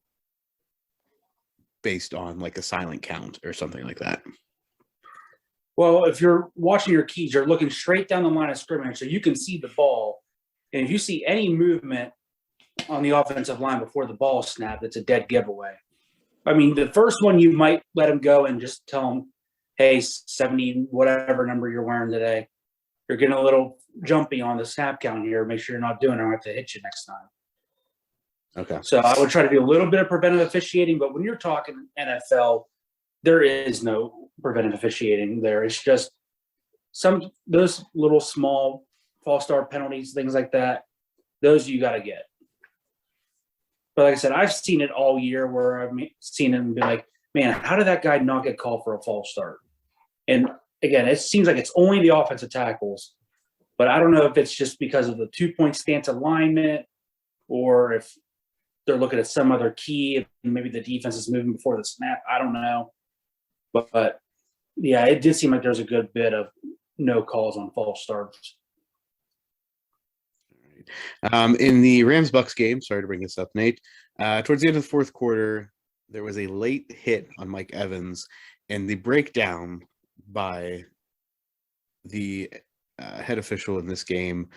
based on like a silent count or something like that? Well, if you're watching your keys, you're looking straight down the line of scrimmage, so you can see the ball. And if you see any movement on the offensive line before the ball snapped, it's a dead giveaway. I mean, the first one you might let him go and just tell him, hey, 70, whatever number you're wearing today, you're getting a little jumpy on the snap count here. Make sure you're not doing it. I have to hit you next time. Okay. So I would try to do a little bit of preventive officiating, but when you're talking NFL, there is no preventive officiating there. It's just those little small false start penalties, things like that. Those you got to get. But like I said, I've seen it all year where I've seen it and be like, man, how did that guy not get called for a false start? And again, it seems like it's only the offensive tackles, but I don't know if it's just because of the 2-point stance alignment or if they're looking at some other key and maybe the defense is moving before the snap. I don't know. But yeah, it did seem like there's a good bit of no calls on false starts. In the Rams-Bucks game, sorry to bring this up, Nate, towards the end of the fourth quarter, there was a late hit on Mike Evans, and the breakdown by the head official in this game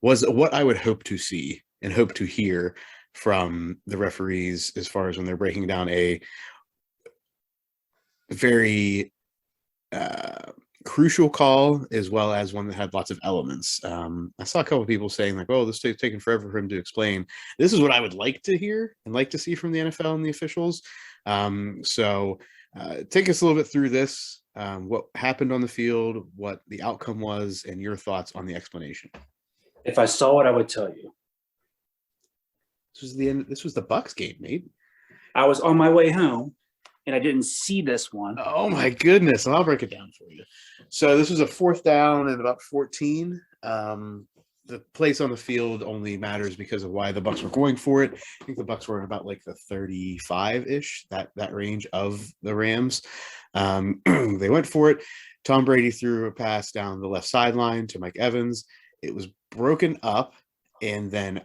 was what I would hope to see and hope to hear from the referees as far as when they're breaking down a very crucial call as well as one that had lots of elements. I saw a couple of people saying like, oh, this is taking forever for him to explain. This is what I would like to hear and like to see from the NFL and the officials. So take us a little bit through this, what happened on the field, what the outcome was, and your thoughts on the explanation. If I saw it, I would tell you. This was the Bucks game, Nate. I was on my way home and I didn't see this one. Oh my goodness. I'll break it down for you. So this was a 4th down and about 14. The place on the field only matters because of why the Bucks were going for it. I think the Bucks were in about like the 35-ish, that range of the Rams. They went for it. Tom Brady threw a pass down the left sideline to Mike Evans. It was broken up, and then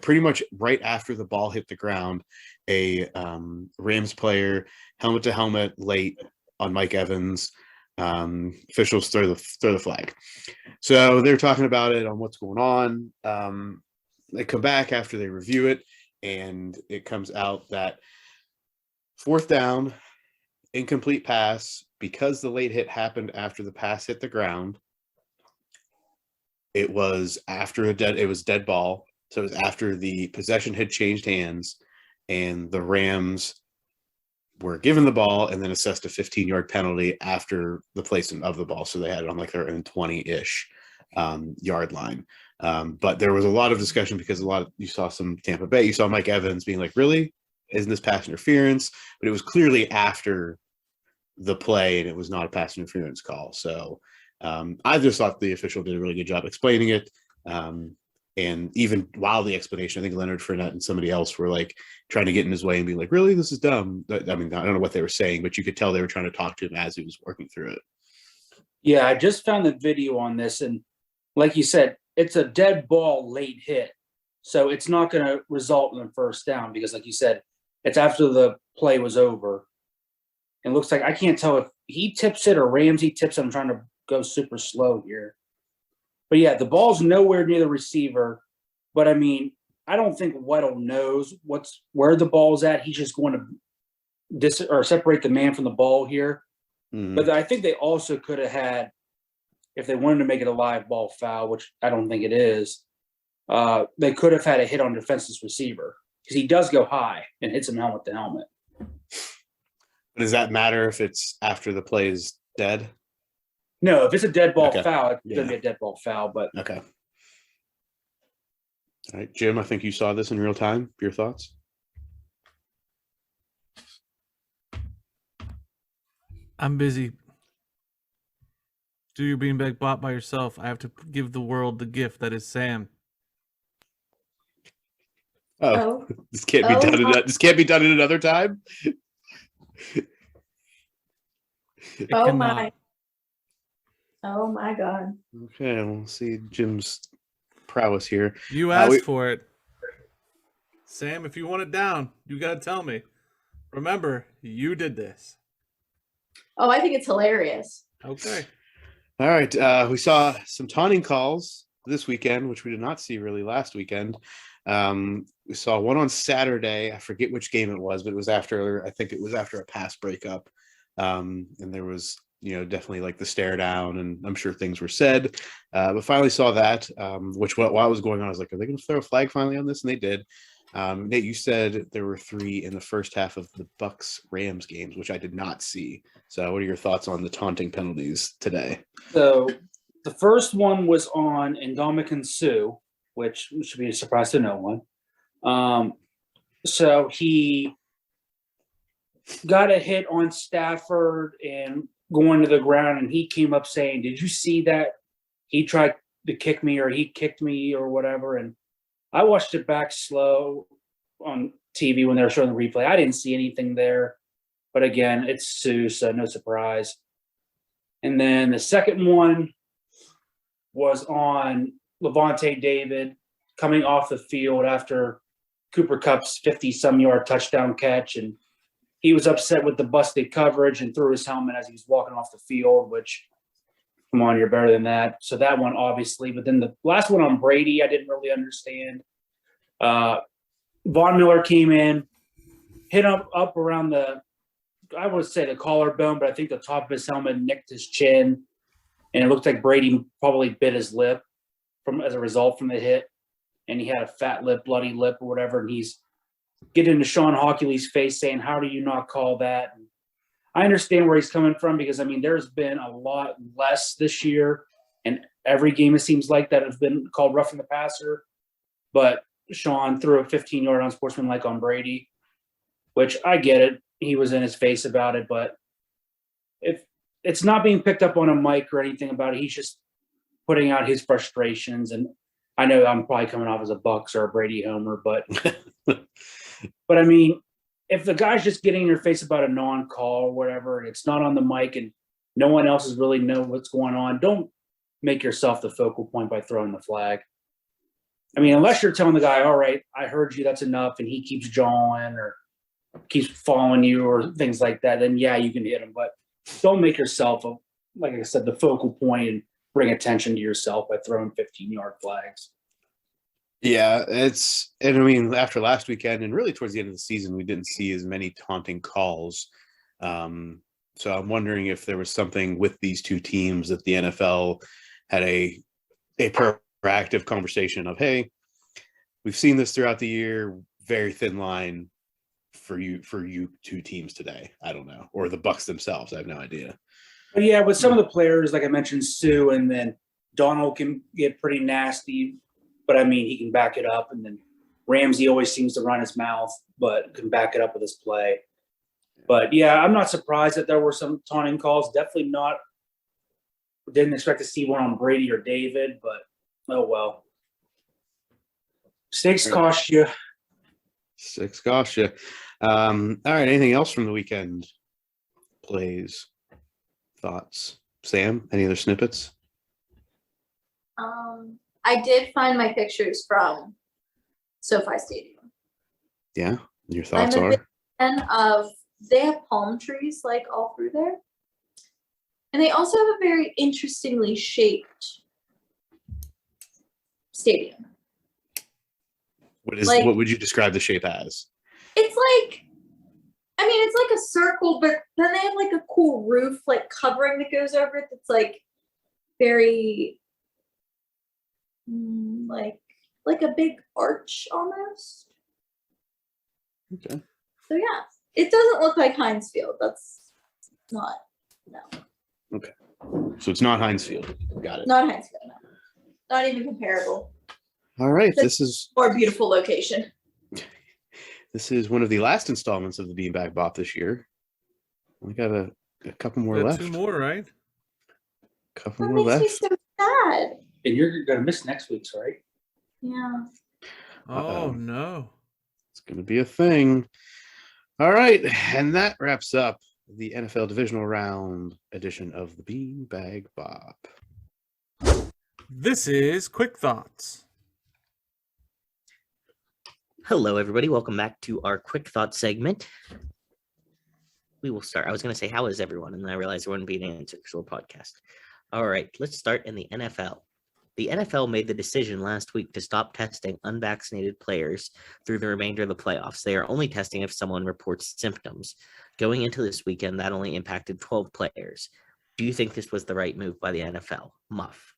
pretty much right after the ball hit the ground, a Rams player helmet to helmet late on Mike Evans. Officials throw the flag. So they're talking about it on what's going on. They come back after they review it, and it comes out that 4th down, incomplete pass, because the late hit happened after the pass hit the ground. It was dead ball. So it was after the possession had changed hands and the Rams were given the ball and then assessed a 15-yard penalty after the placement of the ball. So they had it on like their own 20-ish yard line. But there was a lot of discussion because you saw some Tampa Bay, you saw Mike Evans being like, really? Isn't this pass interference? But it was clearly after the play and it was not a pass interference call. So I just thought the official did a really good job explaining it. And even while the explanation, I think Leonard Fournette and somebody else were like trying to get in his way and be like, really, this is dumb. I mean, I don't know what they were saying, but you could tell they were trying to talk to him as he was working through it. Yeah, I just found the video on this. And like you said, it's a dead ball late hit. So it's not going to result in a first down because, like you said, it's after the play was over. It looks like I can't tell if he tips it or Ramsey tips it. I'm trying to go super slow here. But yeah, the ball's nowhere near the receiver. But I mean, I don't think Weddle knows where the ball's at. He's just going to separate the man from the ball here. Mm-hmm. But I think they also could have had, if they wanted to make it a live ball foul, which I don't think it is, they could have had a hit on defenseless receiver because he does go high and hits him helmet to helmet. Does that matter if it's after the play is dead? No, if it's a dead ball foul, it's going to be a dead ball foul. But okay. All right, Jim, I think you saw this in real time. Your thoughts? I'm busy. Do your beanbag bop by yourself. I have to give the world the gift that is Sam. Oh. This can't be done. This can't be done at another time. Oh my! Oh my God. Okay, we'll see Jim's prowess here. You asked for it. Sam, if you want it down, you got to tell me. Remember, you did this. Oh, I think it's hilarious. Okay. All right, we saw some taunting calls this weekend, which we did not see really last weekend. We saw one on Saturday. I forget which game it was, but it was after, I think it was after a pass breakup. And there was, definitely like the stare down, and I'm sure things were said. But finally saw that, which while it was going on, I was like, are they going to throw a flag finally on this? And they did. Nate, you said there were 3 in the first half of the Bucks-Rams games, which I did not see. So what are your thoughts on the taunting penalties today? So the first one was on Ndamukong Suh, which should be a surprise to no one. So he got a hit on Stafford and going to the ground, and he came up saying, "Did you see that? He tried to kick me, or he kicked me, or whatever." And I watched it back slow on TV when they were showing the replay. I didn't see anything there. But again, it's Sue, so no surprise. And then the second one was on Levante David coming off the field after Cooper Kupp's 50-some-yard touchdown catch. And he was upset with the busted coverage and threw his helmet as he was walking off the field, which, come on, you're better than that. So that one, obviously. But then the last one on Brady, I didn't really understand. Von Miller came in, hit him up around I would say the collarbone, but I think the top of his helmet nicked his chin. And it looked like Brady probably bit his lip as a result from the hit. And he had a fat lip, bloody lip or whatever. And he's getting into Sean Hockley's face saying, how do you not call that? And I understand where he's coming from because, there's been a lot less this year. And every game, it seems like, that has been called roughing the passer. But Sean threw a 15-yard unsportsmanlike on Brady, which I get it. He was in his face about it. But if it's not being picked up on a mic or anything about it, he's just putting out his frustrations. And I know I'm probably coming off as a Bucks or a Brady homer, but if the guy's just getting in your face about a non-call or whatever, and it's not on the mic and no one else is really know what's going on, don't make yourself the focal point by throwing the flag. Unless you're telling the guy, all right, I heard you, that's enough, and he keeps jawing or keeps following you or things like that, then yeah, you can hit him. But don't make yourself, like I said, the focal point and bring attention to yourself by throwing 15-yard flags. Yeah, after last weekend and really towards the end of the season, we didn't see as many taunting calls. So I'm wondering if there was something with these two teams that the NFL had a proactive conversation of, hey, we've seen this throughout the year, very thin line for you two teams today. I don't know. Or the Bucks themselves. I have no idea. But yeah, with some of the players, like I mentioned, Sue, and then Donald can get pretty nasty, but he can back it up. And then Ramsey always seems to run his mouth, but can back it up with his play. But yeah, I'm not surprised that there were some taunting calls. Definitely not. Didn't expect to see one on Brady or David, but oh well. Six cost you. All right. Anything else from the weekend? Plays, thoughts? Sam, any other snippets? I did find my pictures from SoFi Stadium. Yeah, your thoughts I'm a are? big fan of, they have palm trees like all through there. And they also have a very interestingly shaped stadium. What would you describe the shape as? It's like, it's like a circle, but then they have like a cool roof, like covering that goes over it. That's like very, like a big arch almost. Okay. So yeah, it doesn't look like Heinz Field. That's not, no. Okay. So it's not Heinz Field. Got it. Not Heinz Field, no. Not even comparable. All right. This is more beautiful location. This is one of the last installments of the Beanbag Bop this year. We got a couple more left. 2 more, right? Couple That more makes me left. so sad. And you're going to miss next week's, right? Yeah. Oh, no. It's going to be a thing. All right. And that wraps up the NFL Divisional Round edition of the Beanbag Bop. This is Quick Thoughts. Hello, everybody. Welcome back to our Quick Thought segment. We will start. I was going to say, how is everyone? And then I realized there wouldn't be an answer because we're a podcast. All right, let's start in the NFL. The NFL made the decision last week to stop testing unvaccinated players through the remainder of the playoffs. They are only testing if someone reports symptoms. Going into this weekend, that only impacted 12 players. Do you think this was the right move by the NFL? Muff.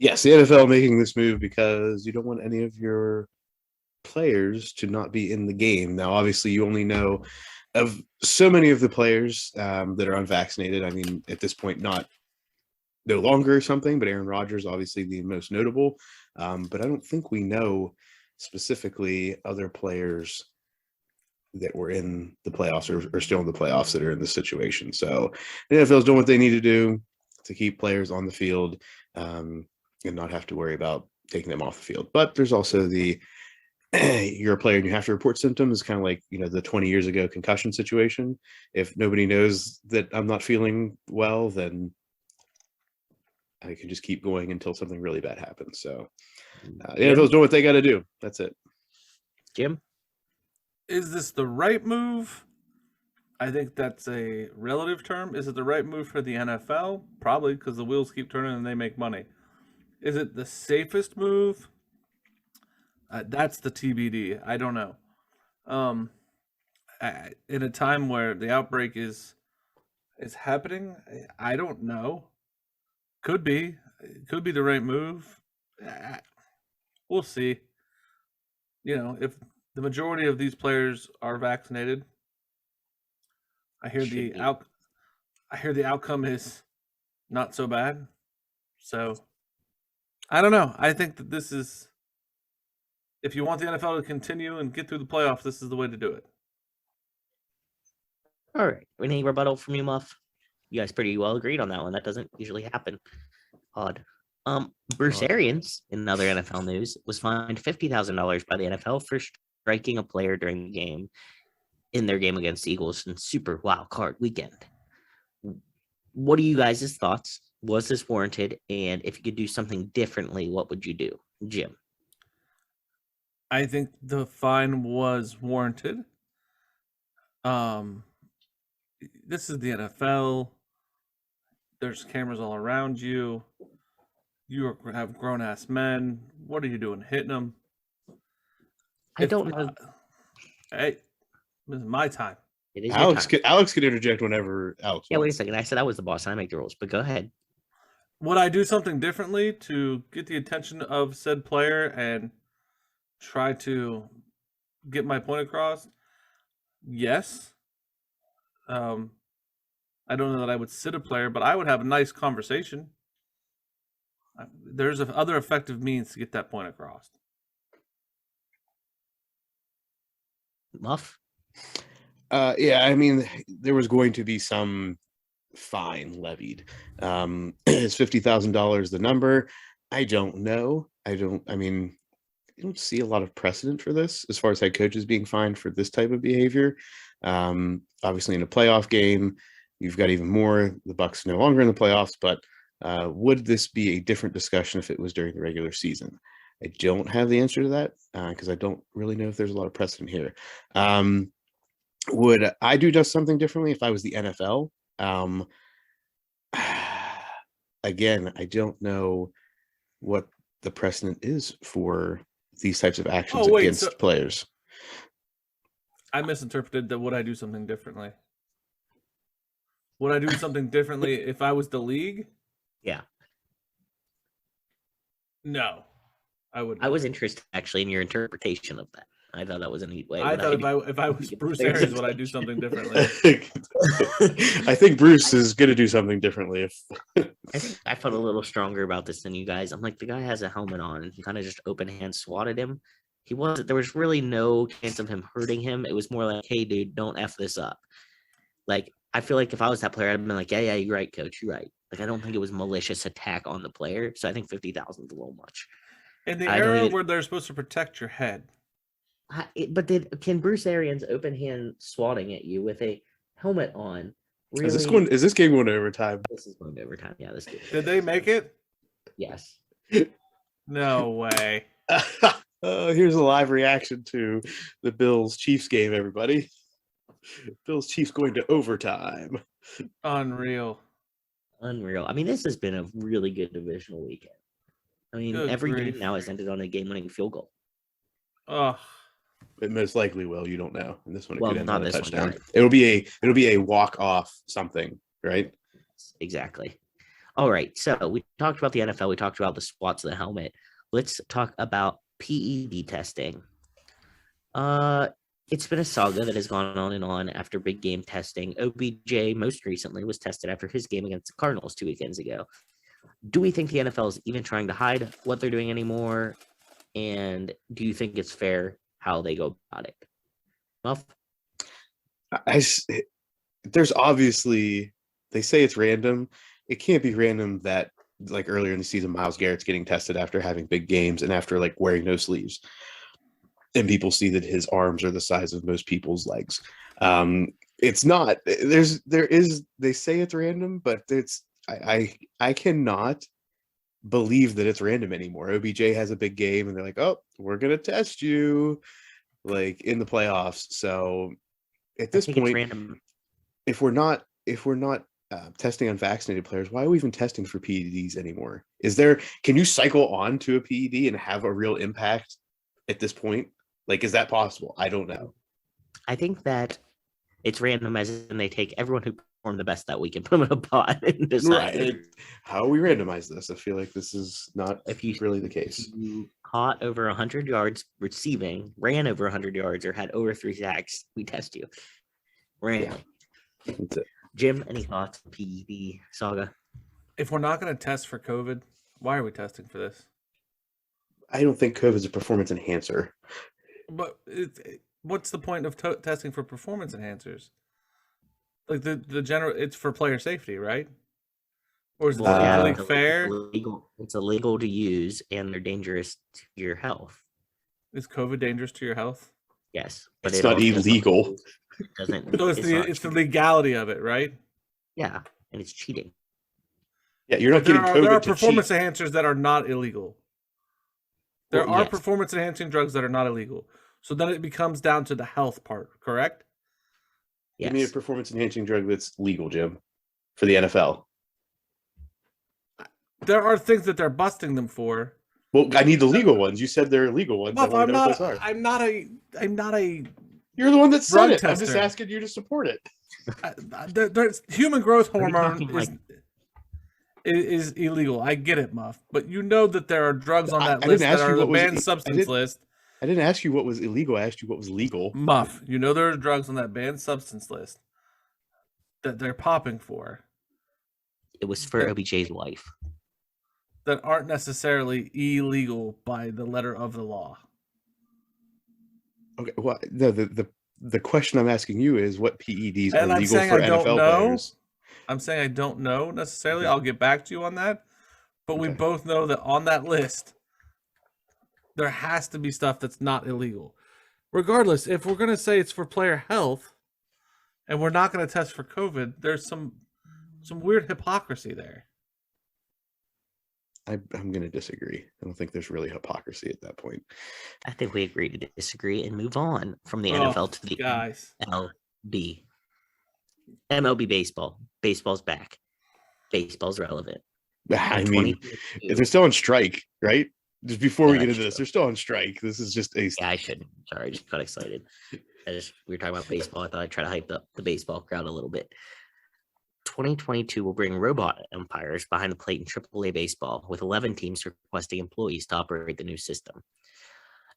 Yes, the NFL making this move because you don't want any of your players to not be in the game. Now, obviously, you only know of so many of the players that are unvaccinated. I mean, at this point, no longer or something, but Aaron Rodgers, obviously the most notable. But I don't think we know specifically other players that were in the playoffs or still in the playoffs that are in this situation. So the NFL is doing what they need to do to keep players on the field and not have to worry about taking them off the field. But there's also you're a player and you have to report symptoms, kind of like, the 20 years ago concussion situation. If nobody knows that I'm not feeling well, then I can just keep going until something really bad happens. So the NFL's doing what they got to do. That's it. Jim? Is this the right move? I think that's a relative term. Is it the right move for the NFL? Probably, because the wheels keep turning and they make money. Is it the safest move? That's the TBD. I don't know. In a time where the outbreak is happening, I don't know. Could be the right move. We'll see. If the majority of these players are vaccinated, I hear the outcome is not so bad. So I don't know. I think that this is, if you want the NFL to continue and get through the playoffs, this is the way to do it. All right. Any rebuttal from you, Muff? You guys pretty well agreed on that one. That doesn't usually happen. Odd. Bruce Arians, in other NFL news, was fined $50,000 by the NFL for striking a player during the game in their game against the Eagles in Super Wild Card Weekend. What are you guys' thoughts? Was this warranted? And if you could do something differently, what would you do? Jim? I think the fine was warranted. This is the NFL. There's cameras all around you. You have grown-ass men. What are you doing, hitting them? I don't know. Hey, this is my time. It is Alex your time. Alex could interject whenever Alex Yeah, wait a wants. second. I said I was the boss and I make the rules, but go ahead. Would I do something differently to get the attention of said player and try to get my point across? Yes. I don't know that I would sit a player, but I would have a nice conversation. There's other effective means to get that point across. Muff? Yeah, I mean, there was going to be some fine levied. Is $50,000 the number? I don't know. I don't see a lot of precedent for this as far as head coaches being fined for this type of behavior. Obviously, in a playoff game, you've got even more. The Bucs no longer in the playoffs, but would this be a different discussion if it was during the regular season? I don't have the answer to that because I don't really know if there's a lot of precedent here. Would I do just something differently if I was the NFL? Again, I don't know what the precedent is for these types of actions against players. I misinterpreted that. Would I do something differently? Would I do something differently if I was the league? Yeah. No, I wouldn't. I was interested actually in your interpretation of that. I thought that was a neat way. I thought if I was Bruce Arians, would I do something differently? I think Bruce is going to do something differently. I felt a little stronger about this than you guys. I'm like, the guy has a helmet on and he kind of just open hand swatted him. There was really no chance of him hurting him. It was more like, hey, dude, don't F this up. Like, I feel like if I was that player, I'd have been like, yeah, you're right, coach, you're right. Like, I don't think it was malicious attack on the player. So I think 50,000 is a little much. In the era where they're supposed to protect your head. But can Bruce Arians open hand swatting at you with a helmet on. Really, Is this game going to overtime? This is going to overtime. Yeah, this game. Did they make it? Yes. No way. Here's a live reaction to the Bills Chiefs game, everybody. Bills Chiefs going to overtime. Unreal. Unreal. I mean, this has been a really good divisional weekend. I mean, Good every grief. game now has ended on a game-winning field goal. Oh, It most likely will. You don't know. And this one, it Well, could end not on a this one, touchdown. right. It'll be a walk off something, right? Exactly. All right. So we talked about the NFL. We talked about the spots of the helmet. Let's talk about PED testing. It's been a saga that has gone on and on after big game testing. OBJ most recently was tested after his game against the Cardinals 2 weekends ago. Do we think the NFL is even trying to hide what they're doing anymore? And do you think it's fair how they go about it? Muff? There's obviously, they say it's random. It can't be random that, like, earlier in the season, Myles Garrett's getting tested after having big games and after, like, wearing no sleeves. And people see that his arms are the size of most people's legs. It's not. They say it's random, but I cannot believe that it's random anymore. OBJ has a big game and they're like, oh, we're going to test you, like, in the playoffs. So at this point, random. if we're not testing unvaccinated players, why are we even testing for PEDs anymore? Can you cycle on to a PED and have a real impact at this point? Like, is that possible? I don't know. I think that it's random as in they take everyone who performed the best that week and put them in a pot and decide. Right. How we randomize this? I feel like this is not really the case. You caught over 100 yards receiving, ran over 100 yards, or had over 3 sacks, we test you. Randomly. That's it. Jim, any thoughts on PED saga? if we're not going to test for COVID, why are we testing for this? I don't think COVID is a performance enhancer. But what's the point of testing for performance enhancers? Like the general, it's for player safety, right? Or is it really fair? It's illegal to use, and they're dangerous to your health. Is COVID dangerous to your health? Yes, but It's not illegal. It doesn't. So it's the legality of it, right? Yeah, and it's cheating. Yeah, you're not getting COVID. There are to performance cheat. enhancers that are not illegal. There are performance enhancing drugs that are not illegal. So then it becomes down to the health part, correct? Give me a performance enhancing drug that's legal, Jim, for the NFL. There are things that they're busting them for. Well, I need the legal ones. You said they're illegal ones. Muff, I'm not a. You're the one that said it. Tester. I'm just asking you to support it. There's human growth hormone is illegal. I get it, Muff, but you know that there are drugs on that list that are the banned substance list. I didn't ask you what was illegal. I asked you what was legal. Muff, you know there are drugs on that banned substance list that they're popping for. It was for OBJ's wife. That aren't necessarily illegal by the letter of the law. Okay, well, no, the question I'm asking you is what PEDs And are I'm legal saying for I don't NFL know. players? I'm saying I don't know necessarily. I'll get back to you on that. But we both know that on that list, there has to be stuff that's not illegal. Regardless, if we're going to say it's for player health and we're not going to test for COVID, there's some weird hypocrisy there. I'm going to disagree. I don't think there's really hypocrisy at that point. I think we agree to disagree and move on from the NFL to the MLB. MLB baseball. Baseball's back. Baseball's relevant. I mean, they're still on strike, right? Just before we get into this, they're still on strike. This is just a... Yeah, I shouldn't. Sorry, I just got excited. We were talking about baseball. I thought I'd try to hype up the baseball crowd a little bit. 2022 will bring robot umpires behind the plate in AAA baseball, with 11 teams requesting employees to operate the new system.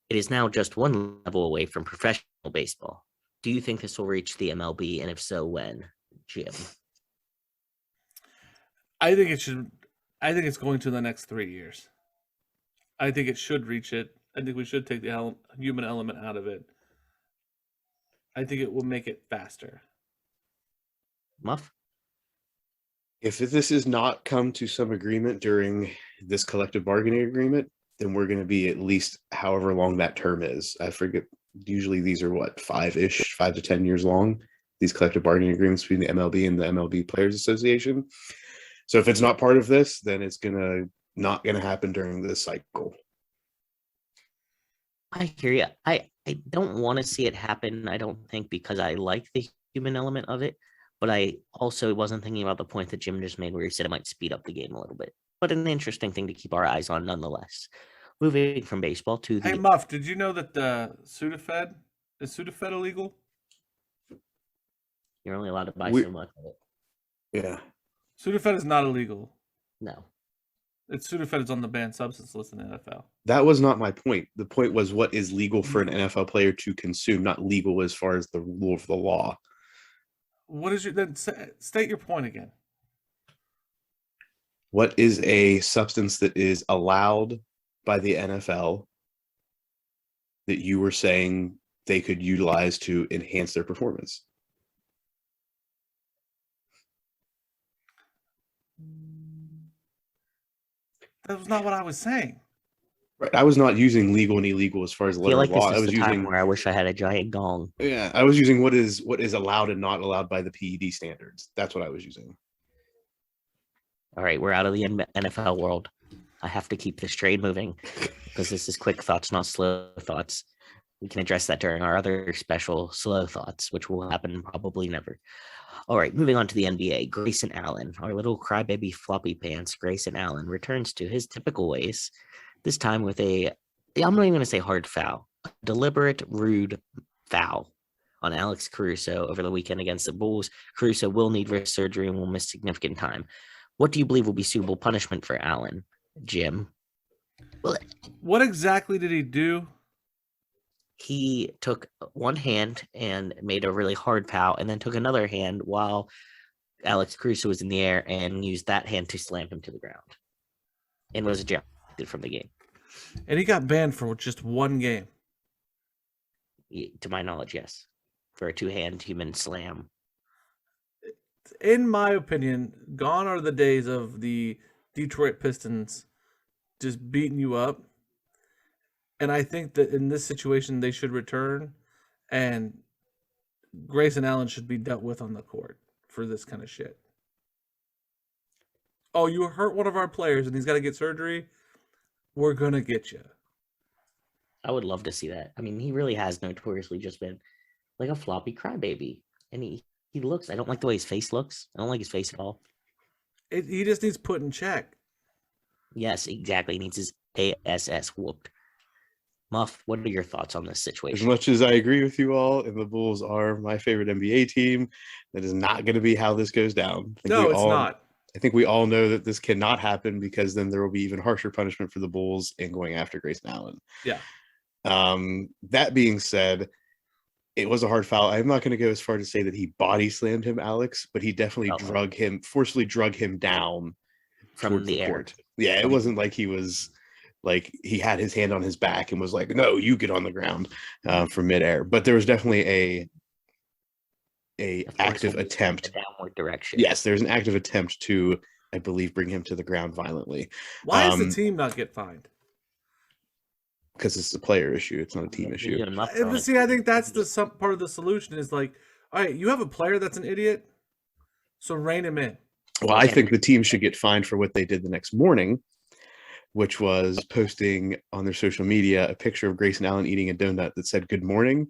It is now just one level away from professional baseball. Do you think this will reach the MLB, and if so, when? Jim? I think it should. I think it's going to the next 3 years. I think it should reach it. I think we should take the human element out of it. I think it will make it faster. Muff? If this is not come to some agreement during this collective bargaining agreement, then we're going to be at least however long that term is. I forget. Usually these are 5 to 10 years long. these collective bargaining agreements between the MLB and the MLB Players Association. So if it's not part of this, then it's not gonna happen during this cycle. I hear you. I don't want to see it happen. I don't think, because I like the human element of it, but I also wasn't thinking about the point that Jim just made where he said it might speed up the game a little bit. But an interesting thing to keep our eyes on nonetheless. Moving from baseball to the Hey, Muff, did you know that Sudafed is Sudafed illegal? you're only allowed to buy We- so much of it. Yeah. Sudafed is not illegal. No. It's Sudafed is on the banned substance list in the NFL. That was not my point. The point was what is legal for an NFL player to consume, not legal as far as the rule of the law. What is your then? State your point again. What is a substance that is allowed by the NFL that you were saying they could utilize to enhance their performance? That was not what I was saying. Right. I was not using legal and illegal as far as the I feel letter like of law. this I is was the time using where I wish I had a giant gong. I was using what is allowed and not allowed by the PED standards. That's what I was using. All right, we're out of the NFL world. I have to keep this train moving because this is quick thoughts, not slow thoughts. We can address that during our other special slow thoughts, which will happen probably never. All right, moving on to the NBA. Grayson Allen, our little crybaby floppy pants, Grayson Allen returns to his typical ways, this time with I'm not even going to say hard foul, a deliberate, rude foul on Alex Caruso over the weekend against the Bulls. Caruso will need wrist surgery and will miss significant time. What do you believe will be suitable punishment for Allen, Jim? Well, What exactly did he do? he took one hand and made a really hard foul, and then took another hand while Alex Caruso was in the air and used that hand to slam him to the ground and was ejected from the game. And he got banned for just one game. To my knowledge, yes. For a two-hand human slam. In my opinion, gone are the days of the Detroit Pistons just beating you up. And I think that in this situation, they should return, and Grayson Allen should be dealt with on the court for this kind of shit. Oh, you hurt one of our players and he's got to get surgery? We're going to get you. I would love to see that. I mean, he really has notoriously just been like a floppy crybaby. And he looks, I don't like the way his face looks. I don't like his face at all. He just needs put in check. Yes, exactly. He needs his ASS whooped. Muff, what are your thoughts on this As situation? much as I agree with you all, and the Bulls are my favorite NBA team, that is not going to be how this goes down. No, it's not. I think we all know that this cannot happen, because then there will be even harsher punishment for the Bulls in going after Grayson Allen. Yeah. That being said, it was a hard foul. I'm not going to go as far to say that he body slammed him, Alex, but he definitely forcefully drug him down From towards the air. court. Yeah, it wasn't like he was like he had his hand on his back and was like, "No, you get on the ground," from midair. But there was definitely a active attempt. In a downward direction. Yes, there's an active attempt to, I believe, bring him to the ground violently. Why does the team not get fined? Because it's a player issue. It's not a team issue. But see, I think that's some part of the solution is like, all right, you have a player that's an idiot, so rein him in. Well, I think the team should get fined for what they did the next morning, which was posting on their social media a picture of Grayson Allen eating a donut that said "Good morning,"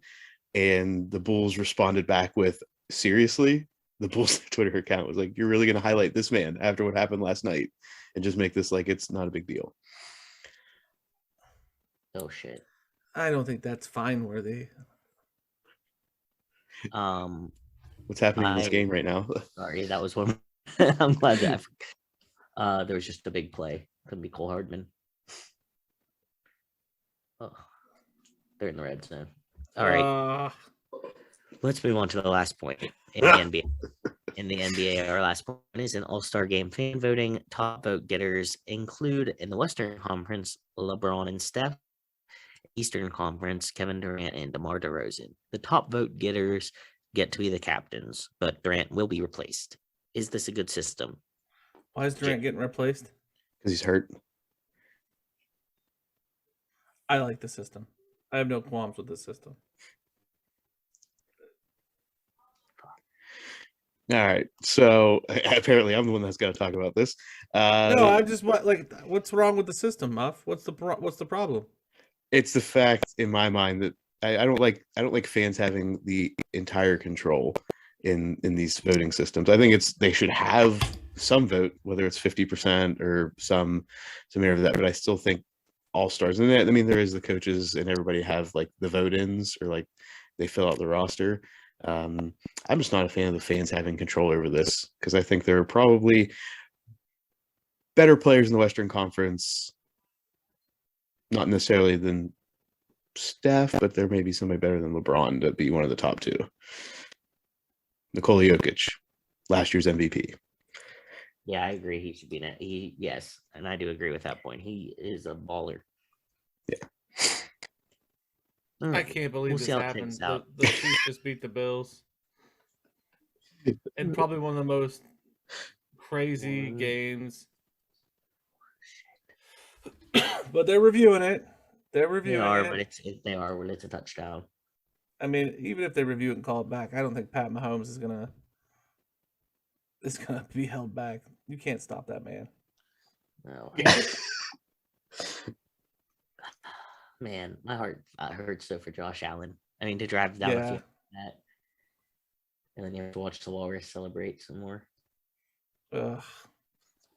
and the Bulls responded back with, "Seriously?" The Bulls Twitter account was like, "You're really going to highlight this man after what happened last night and just make this like it's not a big deal?" Oh shit. I don't think that's fine worthy. What's happening in this game right now? Sorry, that was one. I'm glad that there was just a big play. Couldn't be Cole Hardman. Oh, they're in the red zone. All right. Let's move on to the last point in the NBA. In the NBA, our last point is an All-Star Game fan voting. Top vote getters include in the Western Conference LeBron and Steph. Eastern Conference Kevin Durant and DeMar DeRozan. The top vote getters get to be the captains, but Durant will be replaced. Is this a good system? Why is Durant getting replaced? Because he's hurt. I like the system. I have no qualms with the system. All right. So apparently, I'm the one that's got to talk about this. No, I just what's wrong with the system, Muff? What's the problem? It's the fact in my mind that I don't like fans having the entire control in these voting systems. I think they should have some vote, whether it's 50% or some area of that. But I still think all stars, and I mean there is the coaches and everybody have like the vote ins or like they fill out the roster. I'm just not a fan of the fans having control over this because I think there are probably better players in the Western Conference, not necessarily than Steph, but there may be somebody better than LeBron to be one of the top two. Nikola Jokic, last year's MVP. Yeah, I agree. He should be yes, and I do agree with that point. He is a baller. Yeah. I can't believe this happened. The Chiefs just beat the Bills. And probably one of the most crazy games. But they're reviewing it. They are when it's a touchdown. I mean, even if they review it and call it back, I don't think Pat Mahomes is gonna be held back. You can't stop that man. No. Man, my heart hurts so for Josh Allen. I mean, to drive down the field that, and then you have to watch the Walrus celebrate some more. Ugh.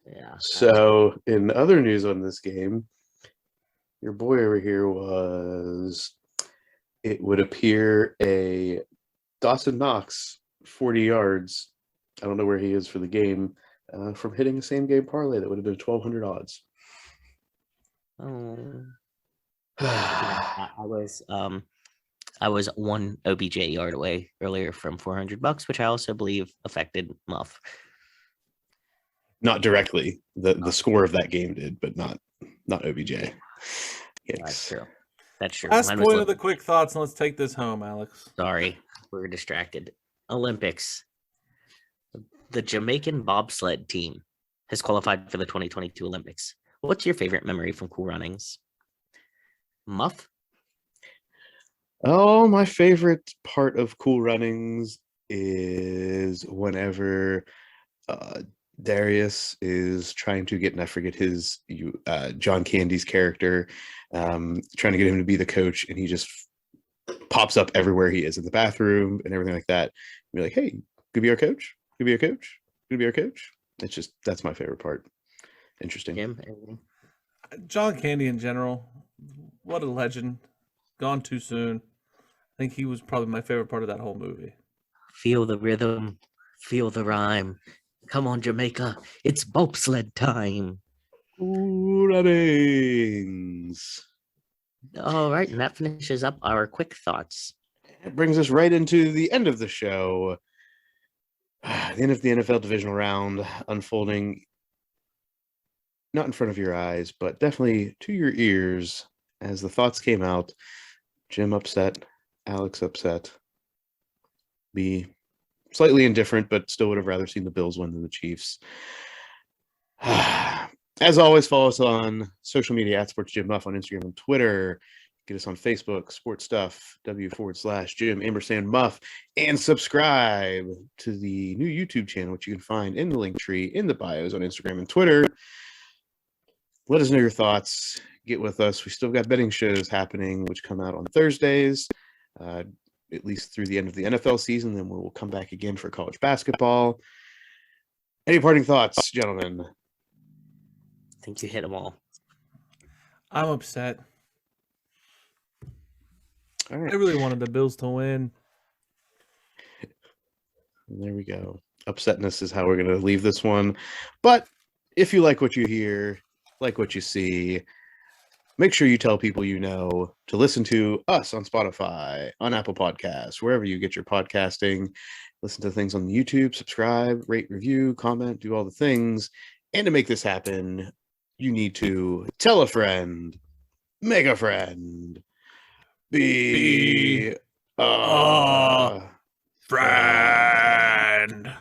Yeah. So, in other news on this game, your boy over here it would appear a Dawson Knox 40 yards. I don't know where he is for the game from hitting a same game parlay that would have been 1,200 odds. Oh. I was one OBJ yard away earlier from $400, which I also believe affected Muff. Not directly. The score of that game did, but not OBJ. That's true. That's true. Last point of the quick thoughts, and let's take this home, Alex. Sorry, we're distracted. Olympics. The Jamaican bobsled team has qualified for the 2022 Olympics. What's your favorite memory from Cool Runnings? Muff? Oh, my favorite part of Cool Runnings is whenever Darius is trying to get, and I forget his John Candy's character, trying to get him to be the coach, and he just pops up everywhere he is in the bathroom and everything like that. And be like, hey, could be our coach? Could be our coach? Could be our coach? It's just, that's my favorite part. Interesting. Jim? John Candy in general, what a legend. Gone too soon. I think he was probably my favorite part of that whole movie. Feel the rhythm, feel the rhyme. Come on, Jamaica, it's bobsled time. Cool Runnings. All right, and that finishes up our quick thoughts. It brings us right into the end of the show. The end of the NFL Divisional Round unfolding not in front of your eyes, but definitely to your ears as the thoughts came out. Jim upset, Alex upset. Me slightly indifferent, but still would have rather seen the Bills win than the Chiefs. As always, follow us on social media at SportsJimMuff on Instagram and Twitter. Get us on Facebook, Sports Stuff, W/Jim Muff, and subscribe to the new YouTube channel, which you can find in the link tree in the bios on Instagram and Twitter. Let us know your thoughts. Get with us. We still got betting shows happening, which come out on Thursdays, at least through the end of the NFL season. Then we'll come back again for college basketball. Any parting thoughts, gentlemen? I think you hit them all. I'm upset. All right. I really wanted the Bills to win. There we go. Upsetness is how we're going to leave this one. But if you like what you hear, like what you see, make sure you tell people you know to listen to us on Spotify, on Apple Podcasts, wherever you get your podcasting. Listen to things on YouTube, subscribe, rate, review, comment, do all the things. And to make this happen, you need to tell a friend, make a friend, be a friend.